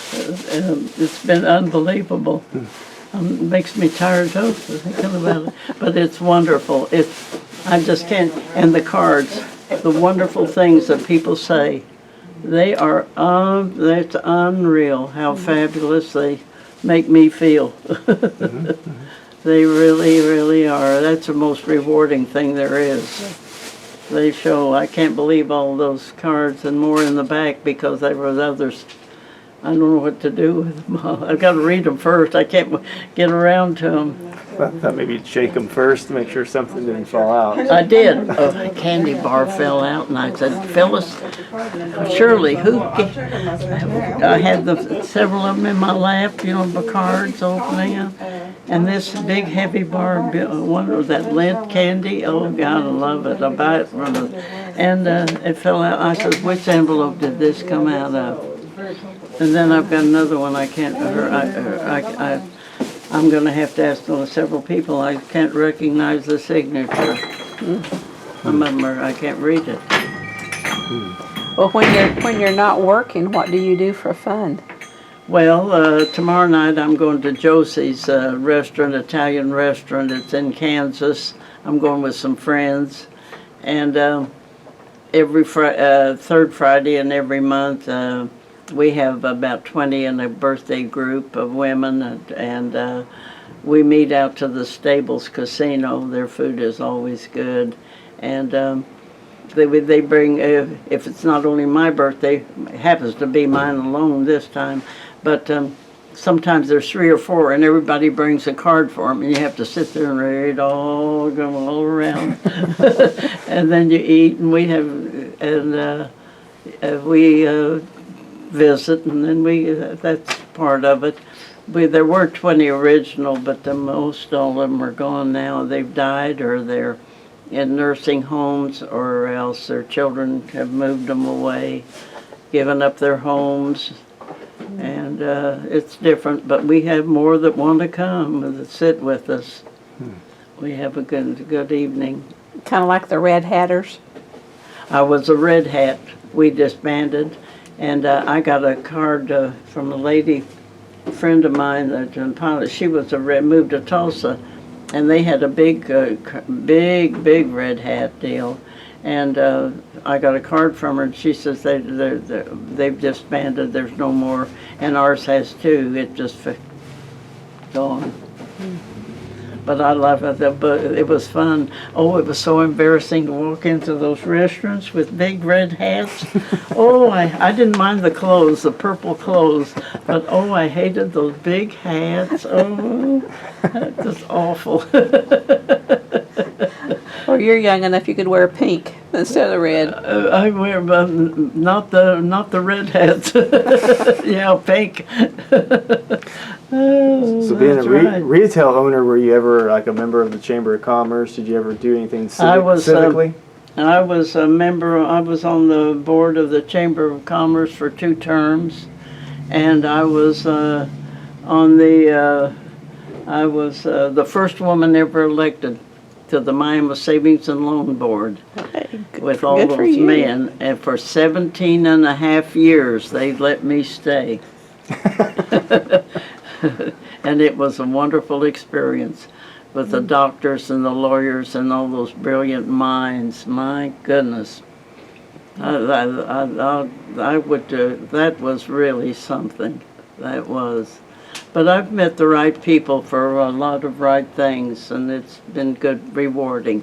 It's been unbelievable. Makes me tired too, thinking about it. But it's wonderful. I just can't, and the cards, the wonderful things that people say, they are, that's unreal how fabulous they make me feel. They really, really are. That's the most rewarding thing there is. They show, I can't believe all those cards and more in the back because there was others. I don't know what to do with them. I've got to read them first. I can't get around to them. I thought maybe you'd shake them first to make sure something didn't fall out. I did. A candy bar fell out, and I said, Phyllis, surely, I had several of them in my lap, you know, the cards opening them. And this big heavy bar, one of that lint candy, oh God, I love it. I buy it from it. And it fell out. I said, which envelope did this come out of? And then I've got another one I can't, I'm going to have to ask several people. I can't recognize the signature. Some of them I can't read it. Well, when you're not working, what do you do for fun? Well, tomorrow night I'm going to Josie's restaurant, Italian restaurant. It's in Kansas. I'm going with some friends. And every third Friday in every month, we have about 20 in a birthday group of women, and we meet out to the Stables Casino. Their food is always good. And they bring, if it's not only my birthday, it happens to be mine alone this time, but sometimes there's 3 or 4, and everybody brings a card for them, and you have to sit there and read all, go all around. And then you eat, and we have, and we visit, and then that's part of it. There were 20 original, but most all of them are gone now. They've died, or they're in nursing homes, or else their children have moved them away, given up their homes. And it's different, but we have more that want to come and that sit with us. We have a good evening. Kind of like the Red Hatters? I was a Red Hat. We disbanded, and I got a card from a lady, a friend of mine, in pilot. She was moved to Tulsa, and they had a big Red Hat deal. And I got a card from her, and she says they've disbanded. There's no more, and ours has too. It just gone. But I love it. But it was fun. Oh, it was so embarrassing to walk into those restaurants with big red hats. Oh, I didn't mind the clothes, the purple clothes, but oh, I hated those big hats. Oh, that was awful. Well, you're young enough you could wear pink instead of red. I wear, not the red hats. Yeah, pink. So being a retail owner, were you ever like a member of the Chamber of Commerce? Did you ever do anything civically? I was a member. I was on the board of the Chamber of Commerce for 2 terms, and I was on the I was the first woman ever elected to the Miami Savings and Loan Board with all good for those you. men. And for 17 and a half years, they let me stay. And it was a wonderful experience with the doctors and the lawyers and all those brilliant minds. My goodness. I would, that was really something. That was. But I've met the right people for a lot of right things, and it's been good, rewarding.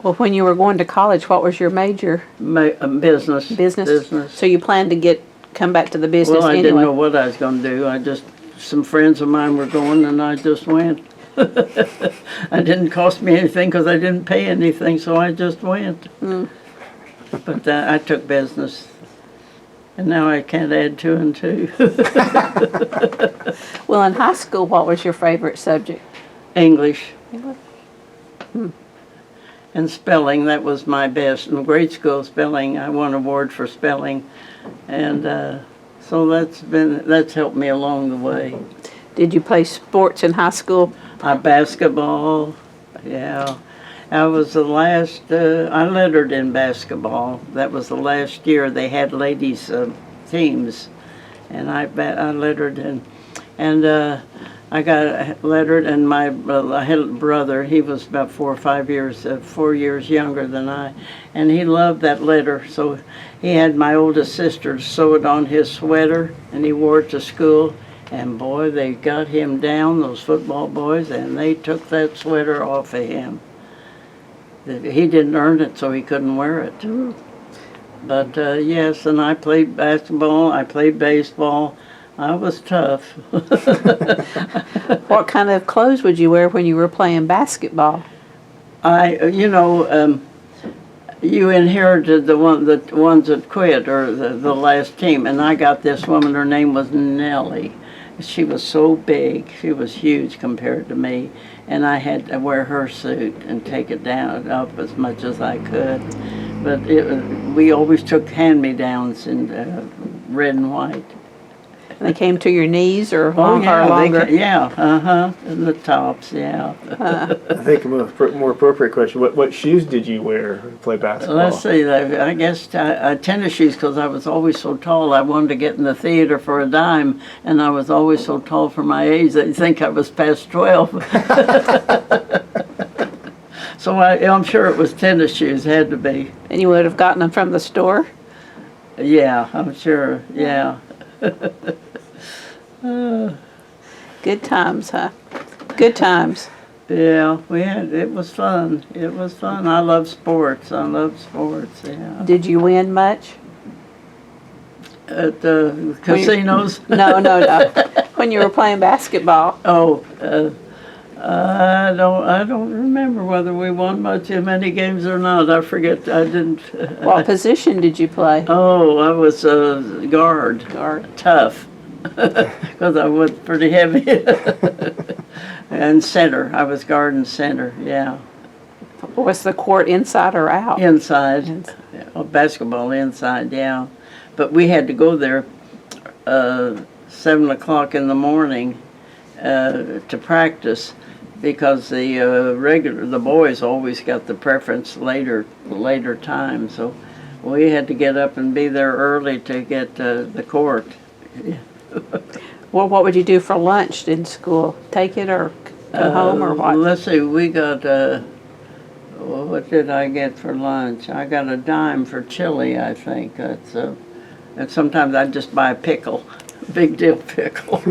Well, when you were going to college, what was your major? Business. Business. So you planned to come back to the business Well, I anyway. didn't know what I was going to do. Some friends of mine were going, and I just went. It didn't cost me anything because I didn't pay anything, so I just went. But I took business, and now I can't add 2 and 2. Well, in high school, what was your favorite subject? English. And spelling, that was my best. In grade school spelling, I won an award for spelling. And so that's helped me along the way. Did you play sports in high school? Basketball, yeah. I was the last, I lettered in basketball. That was the last year they had ladies teams. And I lettered in. And I got lettered, and I had a brother. He was about 4 years younger than I, and he loved that letter. So he had my oldest sister sew it on his sweater, and he wore it to school. And boy, they got him down, those football boys, and they took that sweater off of him. He didn't earn it, so he couldn't wear it. But yes, and I played basketball. I played baseball. I was tough. What kind of clothes would you wear when you were playing basketball? You inherited the ones that quit, or the last team, and I got this woman. Her name was Nellie. She was so big. She was huge compared to me, and I had to wear her suit and take it down up as much as I could. But we always took hand-me-downs in red and white. They came to your knees or longer? And the tops, yeah. I think a more appropriate question, what shoes did you wear to play basketball? Let's see, I guess tennis shoes, because I was always so tall. I wanted to get in the theater for a dime, and I was always so tall for my age, they'd think I was past 12. So I'm sure it was tennis shoes, had to be. And you would have gotten them from the store? Yeah, I'm sure, yeah. Good times, huh? Good times. Yeah, it was fun. It was fun. I love sports, yeah. Did you win much? At the casinos? No. When you were playing basketball? Oh, I don't remember whether we won many games or not. I forget. I didn't. What position did you play? Oh, I was a guard. Tough, because I was pretty heavy. And center. I was guard and center. Yeah. Was the court inside or out? Inside. Basketball inside. Yeah. But we had to go there 7 o'clock in the morning to practice, because the boys always got the preference later time. So we had to get up and be there early to get the court. Well, what would you do for lunch in school? Take it or come home or what? Let's see, we got, what did I get for lunch? I got a dime for chili, I think. And sometimes I'd just buy a pickle, big deal pickle.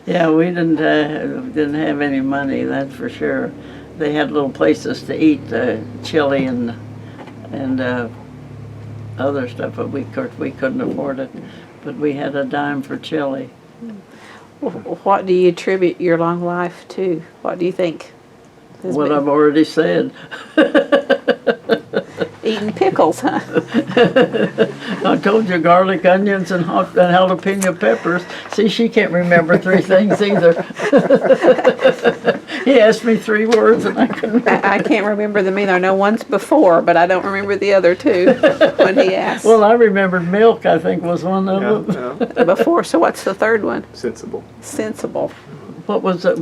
Yeah, we didn't have any money, that's for sure. They had little places to eat chili and other stuff, but we couldn't afford it. But we had a dime for chili. What do you attribute your long life to? What do you think? What I've already said. Eating pickles, huh? I told you garlic, onions, and jalapeno peppers. See, she can't remember 3 things either. He asked me 3 words and I couldn't. I can't remember them either. I know one's before, but I don't remember the other 2 when he asked. Well, I remembered milk, I think, was one of Yeah, them. yeah. Before, so what's the third one? Sensible. Sensible. What was it?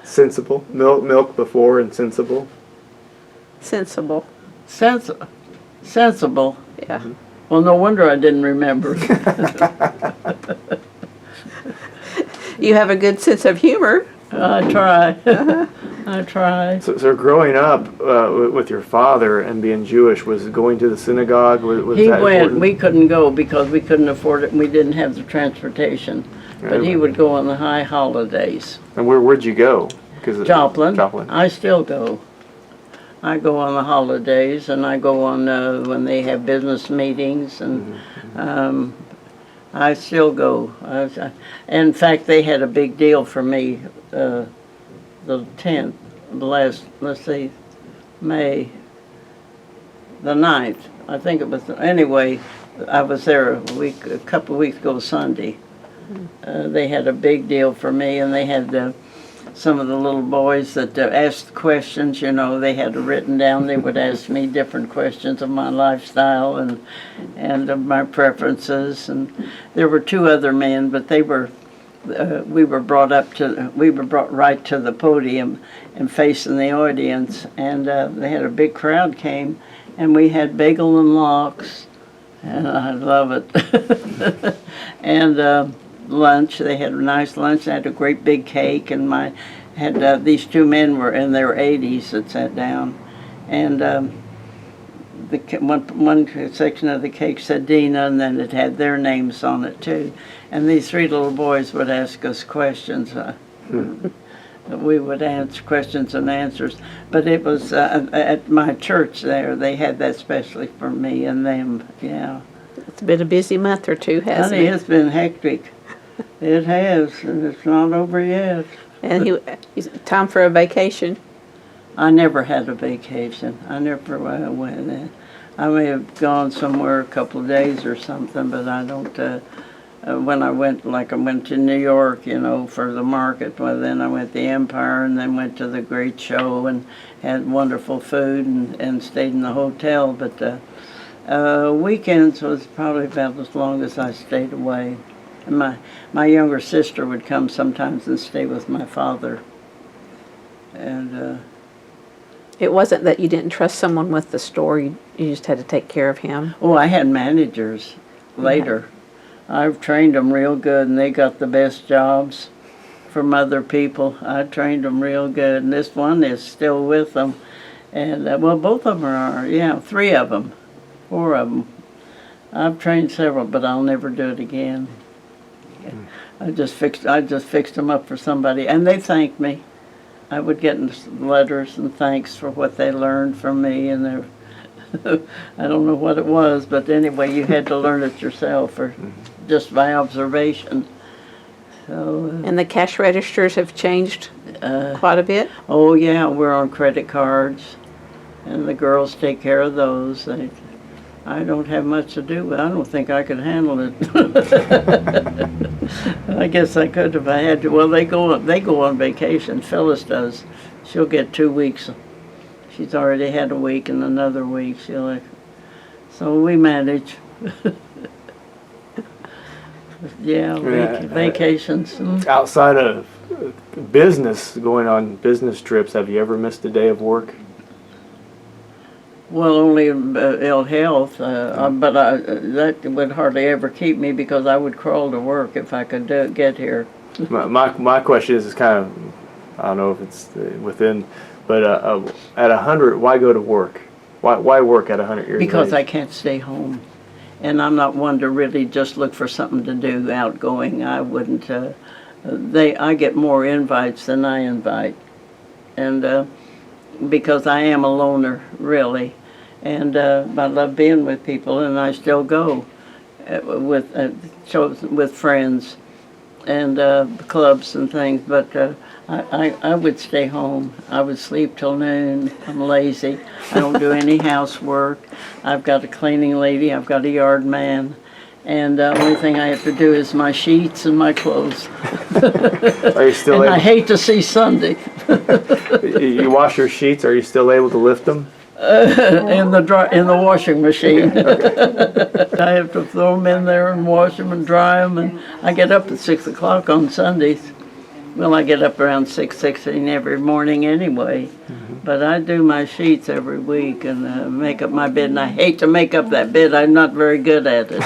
Sensible. Milk before and sensible. Sensible. Sensible. Yeah. Well, no wonder I didn't remember. You have a good sense of humor. I try. I try. So growing up with your father and being Jewish, was going to the synagogue, was He that went. important? We couldn't go because we couldn't afford it and we didn't have the transportation. But he would go on the high holidays. And where'd you go? 'Cause Joplin. Joplin. I still go. I go on the holidays and I go on when they have business meetings and I still go. In fact, they had a big deal for me the 10th, let's see, May the 9th. I think it was, anyway, I was there a couple of weeks ago Sunday. They had a big deal for me and they had some of the little boys that asked questions, you know, they had it written down. They would ask me different questions of my lifestyle and of my preferences. And there were 2 other men, but they were, we were brought right to the podium and facing the audience. And they had a big crowd came, and we had bagel and lox, and I love it. And lunch. They had a nice lunch. They had a great big cake, and these 2 men were in their 80s that sat down, and one section of the cake said Dena, and then it had their names on it too. And these 3 little boys would ask us questions. We would answer questions and answers, but it was at my church there. They had that specially for me and them. Yeah. It's been a busy month or 2, hasn't Honey, it? it's been hectic. It has, and it's not over yet. And time for a vacation. I never had a vacation. I never went. I may have gone somewhere a couple of days or something, but I don't. When I went to New York, you know, for the market. Well, then I went to the Empire, and then went to the great show, and had wonderful food, and stayed in the hotel. But weekends was probably about as long as I stayed away. And my younger sister would come sometimes and stay with my father. And It wasn't that you didn't trust someone with the store. You just had to take care of him. oh, I had managers later. I've trained them real good, and they got the best jobs from other people. I trained them real good, and this one is still with them. And well, both of them are. Yeah, 3 of them, 4 of them. I've trained several, but I'll never do it again. I just fixed them up for somebody, and they thanked me. I would get letters and thanks for what they learned from me, and I don't know what it was, but anyway, you had to learn it yourself, or just by observation. So, And the cash registers have changed quite a bit. oh yeah, we're on credit cards, and the girls take care of those. I don't have much to do, but I don't think I could handle it. I guess I could if I had to. Well, they go on vacation. Phyllis does. She'll get 2 weeks. She's already had a week and another week. So we manage. Yeah, vacations. Outside of business, going on business trips, have you ever missed a day of work? Well, only ill health, but that would hardly ever keep me because I would crawl to work if I could get here. My question is kind of, I don't know if it's within, but at 100, why go to work? Why work at 100 years Because of I age? can't stay home. And I'm not one to really just look for something to do outgoing. I wouldn't. I get more invites than I invite. And because I am a loner, really. And I love being with people, and I still go with friends. and clubs and things, but I would stay home. I would sleep till noon. I'm lazy. I don't do any housework. I've got a cleaning lady. I've got a yard man. And the only thing I have to do is my sheets and my clothes. Are you still And I able, hate to see Sunday. you wash your sheets, are you still able to lift them? In the washing machine. I have to throw them in there and wash them and dry them, and I get up at 6 o'clock on Sundays. Well, I get up around 6:16 every morning anyway, but I do my sheets every week and make up my bed, and I hate to make up that bed. I'm not very good at it.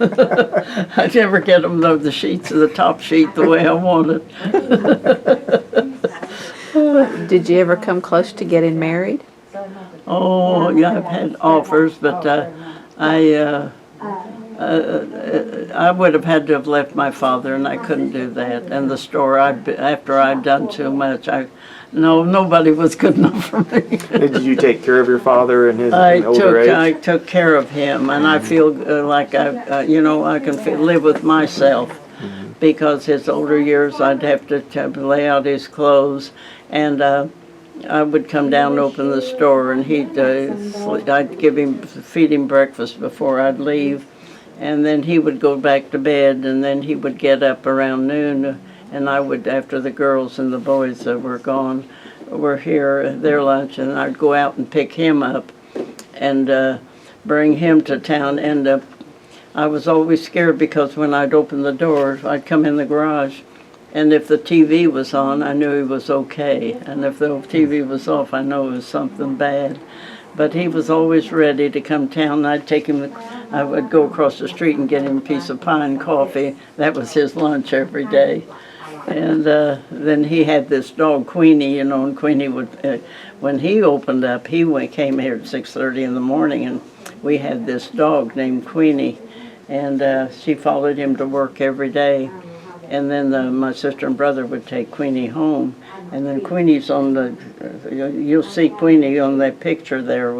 I never get them, the sheets of the top sheet the way I want it. Did you ever come close to getting married? Oh, yeah, I've had offers, but I would have had to have left my father, and I couldn't do that. And the store, after I'd done too much, nobody was good enough for me. Did you take care of your father in his older age? I took care of him, and I feel like I can live with myself. Because his older years, I'd have to lay out his clothes, and I would come down and open the store, and I'd feed him breakfast before I'd leave, and then he would go back to bed, and then he would get up around noon, and I would, after the girls and the boys were here, their lunch, and I'd go out and pick him up and bring him to town, and I was always scared because when I'd open the door, I'd come in the garage, and if the TV was on, I knew he was okay. And if the TV was off, I knew it was something bad. But he was always ready to come down. I would go across the street and get him a piece of pie and coffee. That was his lunch every day. And then he had this dog, Queenie, and Queenie would, when he opened up, came here at 6:30 in the morning, and we had this dog named Queenie. And she followed him to work every day. And then my sister and brother would take Queenie home. And then Queenie's you'll see Queenie on that picture there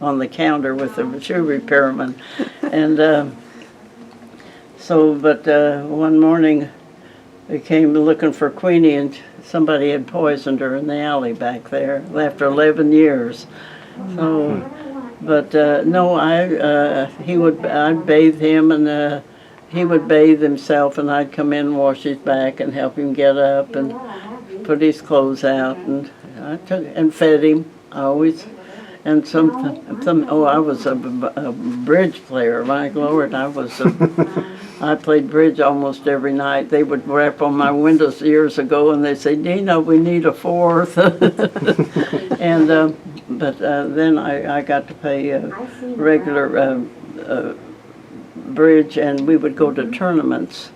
on the counter with the shoe repairman. And one morning we came looking for Queenie, and somebody had poisoned her in the alley back there after 11 years. So, but no, I'd bathe him, and he would bathe himself, and I'd come in and wash his back and help him get up and put his clothes out, and I fed him always. And I was a bridge player. My Lord, I played bridge almost every night. They would rap on my windows years ago, and they'd say, "Dena, we need a fourth." And then I got to play regular bridge, and we would go to tournaments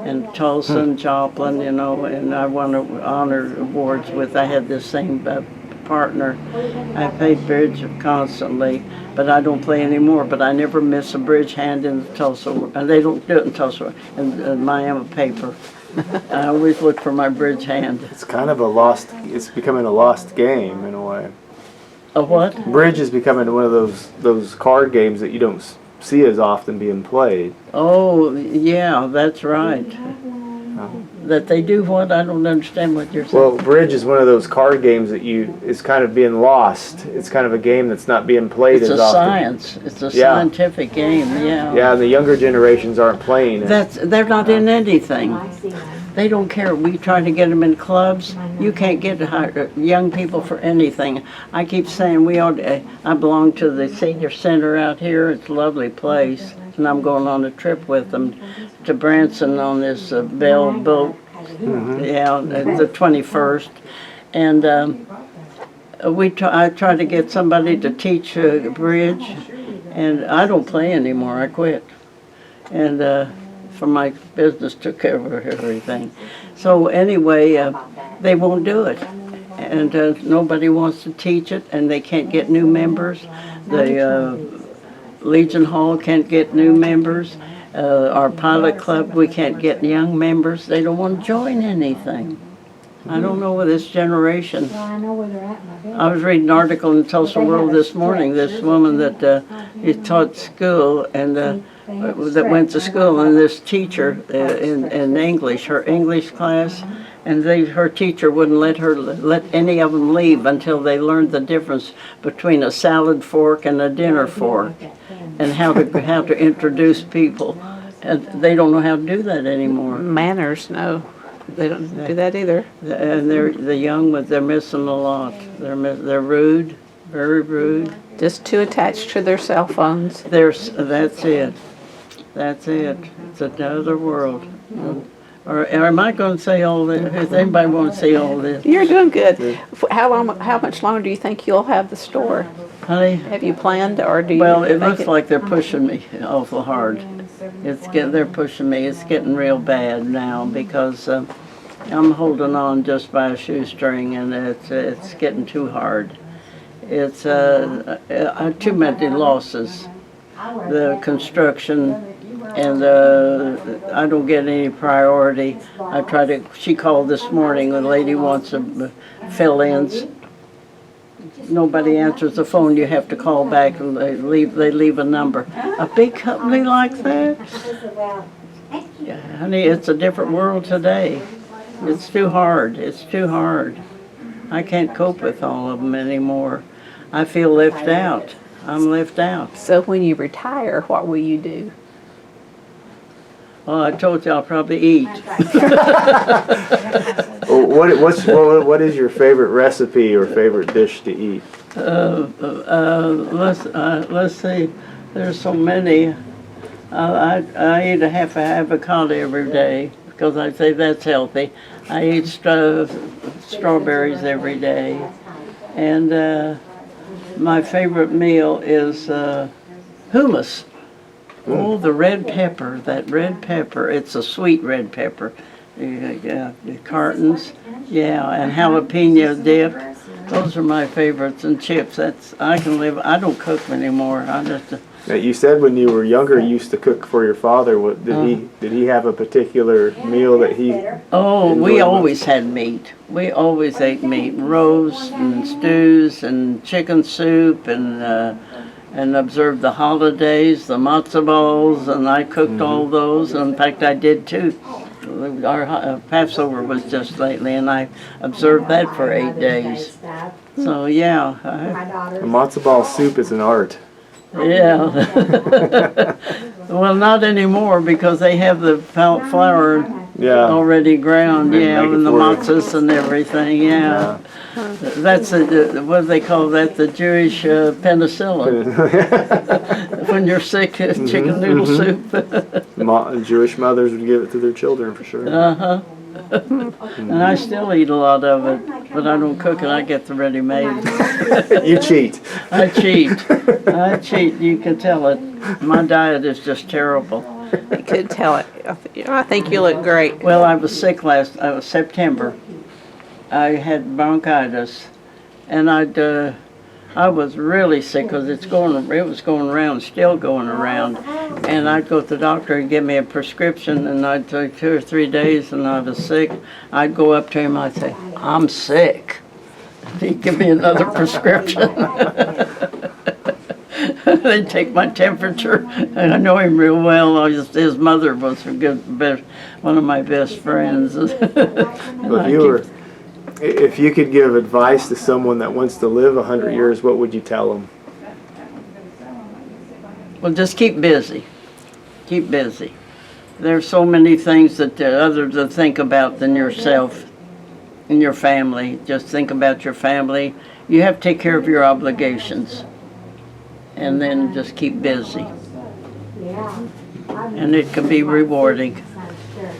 in Tulsa and Joplin, and I won honor awards I had this same partner. I played bridge constantly, but I don't play anymore, but I never miss a bridge hand in the Tulsa, and they don't do it in Tulsa, in Miami paper. I always look for my bridge hand. It's becoming a lost game in a way. A what? Bridge is becoming one of those card games that you don't see as often being played. Oh, yeah, that's right. That they do what? I don't understand what you're saying. Well, bridge is one of those card games that is kind of being lost. It's kind of a game that's not being played as often. It's a science. It's a scientific game, yeah. Yeah, and the younger generations aren't playing it. They're not in anything. They don't care. We try to get them in clubs. You can't get young people for anything. I keep saying I belong to the senior center out here. It's a lovely place. And I'm going on a trip with them to Branson on this Bell boat. Yeah, the 21st. And I try to get somebody to teach bridge. And I don't play anymore. I quit. And for my business took care of everything. So anyway, they won't do it. And nobody wants to teach it, and they can't get new members. The Legion Hall can't get new members. Our pilot club, we can't get young members. They don't want to join anything. I don't know with this generation. I was reading an article in Tulsa World this morning, this woman that taught school, and that went to school, and this teacher in English, her English class, and her teacher wouldn't let any of them leave until they learned the difference between a salad fork and a dinner fork, and how to introduce people. And they don't know how to do that anymore. Manners, no. They don't do that either. And the young ones, they're missing a lot. They're rude, very rude. Just too attached to their cell phones. That's it. That's it. It's another world. Or am I going to say all this? If anybody wants to say all this, You're doing good. How much longer do you think you'll have the store? honey. Have you planned, or do you? Well, it think looks like they're pushing me awful hard. They're pushing me. It's getting real bad now because I'm holding on just by a shoestring, and it's getting too hard. It's too many losses. The construction, and I don't get any priority. She called this morning, the lady wants some fill-ins. Nobody answers the phone, you have to call back, and they leave a number. A big company like that? Yeah, honey, it's a different world today. It's too hard, I can't cope with all of them anymore. I feel left out. I'm left out. So when you retire, what will you do? Well, I told you I'll probably eat. What is your favorite recipe or favorite dish to eat? Let's see. There's so many. I eat a half a avocado every day because I say that's healthy. I eat strawberries every day, and my favorite meal is hummus. Oh, the red pepper, that red pepper. It's a sweet red pepper. The cartons, yeah, and jalapeno dip. Those are my favorites, and chips. I don't cook anymore. Now, you said when you were younger you used to cook for your father. Did he have a particular meal that he? Oh, we always had meat. We always ate meat, roast and stews and chicken soup, and observed the holidays, the matzo balls, and I cooked all those. In fact, I did too. Our Passover was just lately, and I observed that for 8 days. So yeah. A matzo ball soup is an art. Yeah. Well, not anymore because they have the flour already ground, and the matzahs and everything, yeah. That's what do they call that? The Jewish penicillin. When you're sick, chicken noodle soup. Jewish mothers would give it to their children for sure. And I still eat a lot of it, but I don't cook it. I get the ready-made. You cheat. I cheat. You can tell it. My diet is just terrible. I could tell it. I think you look great. Well, I was sick September. I had bronchitis, and I was really sick because it was going around, still going around. And I'd go to the doctor and give me a prescription, and I'd take 2 or 3 days, and I was sick. I'd go up to him, I'd say, "I'm sick." He'd give me another prescription. They'd take my temperature, and I know him real well. His mother was one of my best friends. If you could give advice to someone that wants to live 100 years, what would you tell them? Well, just keep busy. Keep busy. There's so many things that others to think about than yourself and your family. Just think about your family. You have to take care of your obligations. And then just keep busy. And it can be rewarding.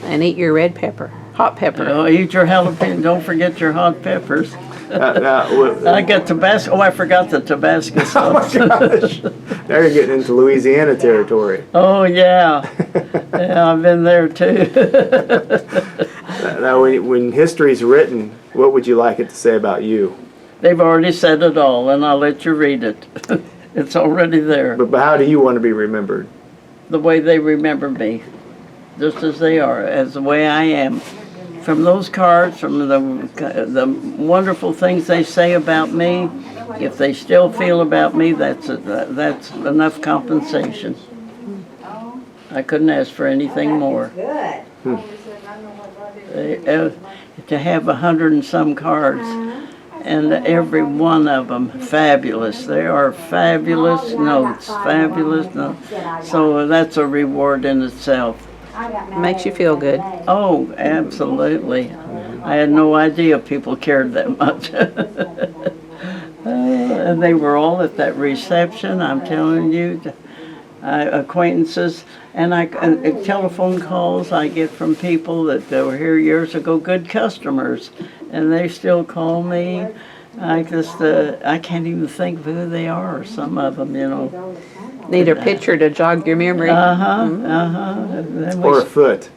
And eat your red pepper, hot pepper. Oh, eat your jalapeno. Don't forget your hot peppers. I got Tabasco. Oh, I forgot the Tabasco sauce. Oh my gosh. Now you're getting into Louisiana territory. Oh, yeah. Yeah, I've been there too. Now, when history's written, what would you like it to say about you? They've already said it all, and I'll let you read it. It's already there. But how do you want to be remembered? The way they remember me. Just as they are, as the way I am. From those cards, from the wonderful things they say about me, if they still feel about me, that's enough compensation. I couldn't ask for anything more. Good. To have 100 and some cards, and every one of them fabulous. They are fabulous notes, fabulous notes. So that's a reward in itself. Makes you feel good. Oh, absolutely. I had no idea people cared that much. And they were all at that reception, I'm telling you. Acquaintances, and telephone calls I get from people that were here years ago, good customers, and they still call me. I can't even think of who they are, some of them, you know. Need a picture to jog your memory. Or a foot.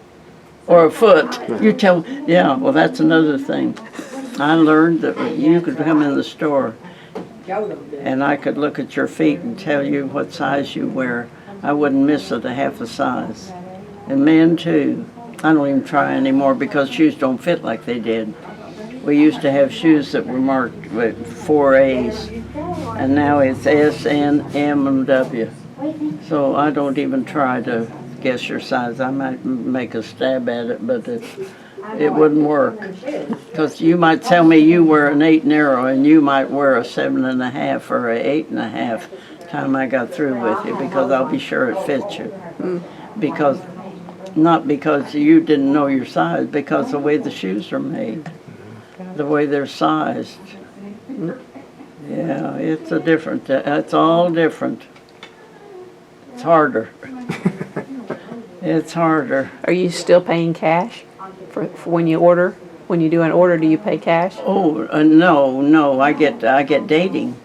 Or a foot. Yeah, well, that's another thing. I learned that you could come in the store and I could look at your feet and tell you what size you wear. I wouldn't miss it a half a size. And men too. I don't even try anymore because shoes don't fit like they did. We used to have shoes that were marked with 4 A's, and now it's S, N, M, and W. So I don't even try to guess your size. I might make a stab at it, but it wouldn't work. Because you might tell me you wear an 8 narrow, and you might wear a 7.5 or a 8.5 time I got through with you, because I'll be sure it fits you. Not because you didn't know your size, because the way the shoes are made, the way they're sized. Yeah, it's it's all different. It's harder. It's harder. Are you still paying cash for when you order? When you do an order, do you pay cash? Oh, no, I get dating.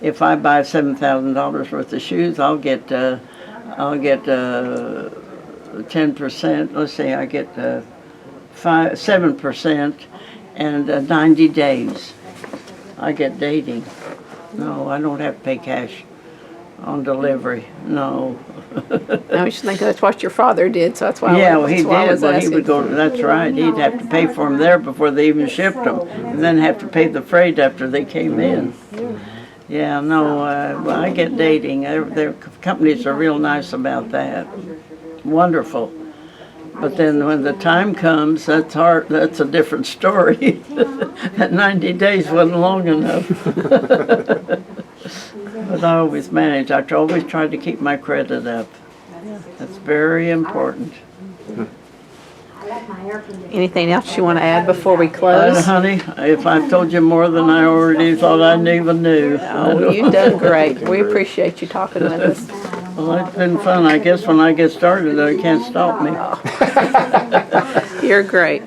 If I buy $7,000 worth of shoes, I'll get 10%. Let's say I get 7%, and 90 days. I get dating. No, I don't have to pay cash on delivery. No. I was just thinking that's what your father did, so that's why. Yeah, well, he that's why I did, was but he asking. would go, that's right, he'd have to pay for them there before they even shipped them, and then have to pay the freight after they came in. Yeah, no, well, I get dating. Their companies are real nice about that. Wonderful. But then when the time comes, that's hard. That's a different story. That 90 days wasn't long enough. But I always manage. I always try to keep my credit up. That's very important. Anything else you want to add before we close? Honey, if I've told you more than I already thought I even knew. Oh, you've done great. We appreciate you talking with us. Well, it's been fun. I guess when I get started, they can't stop me. You're great.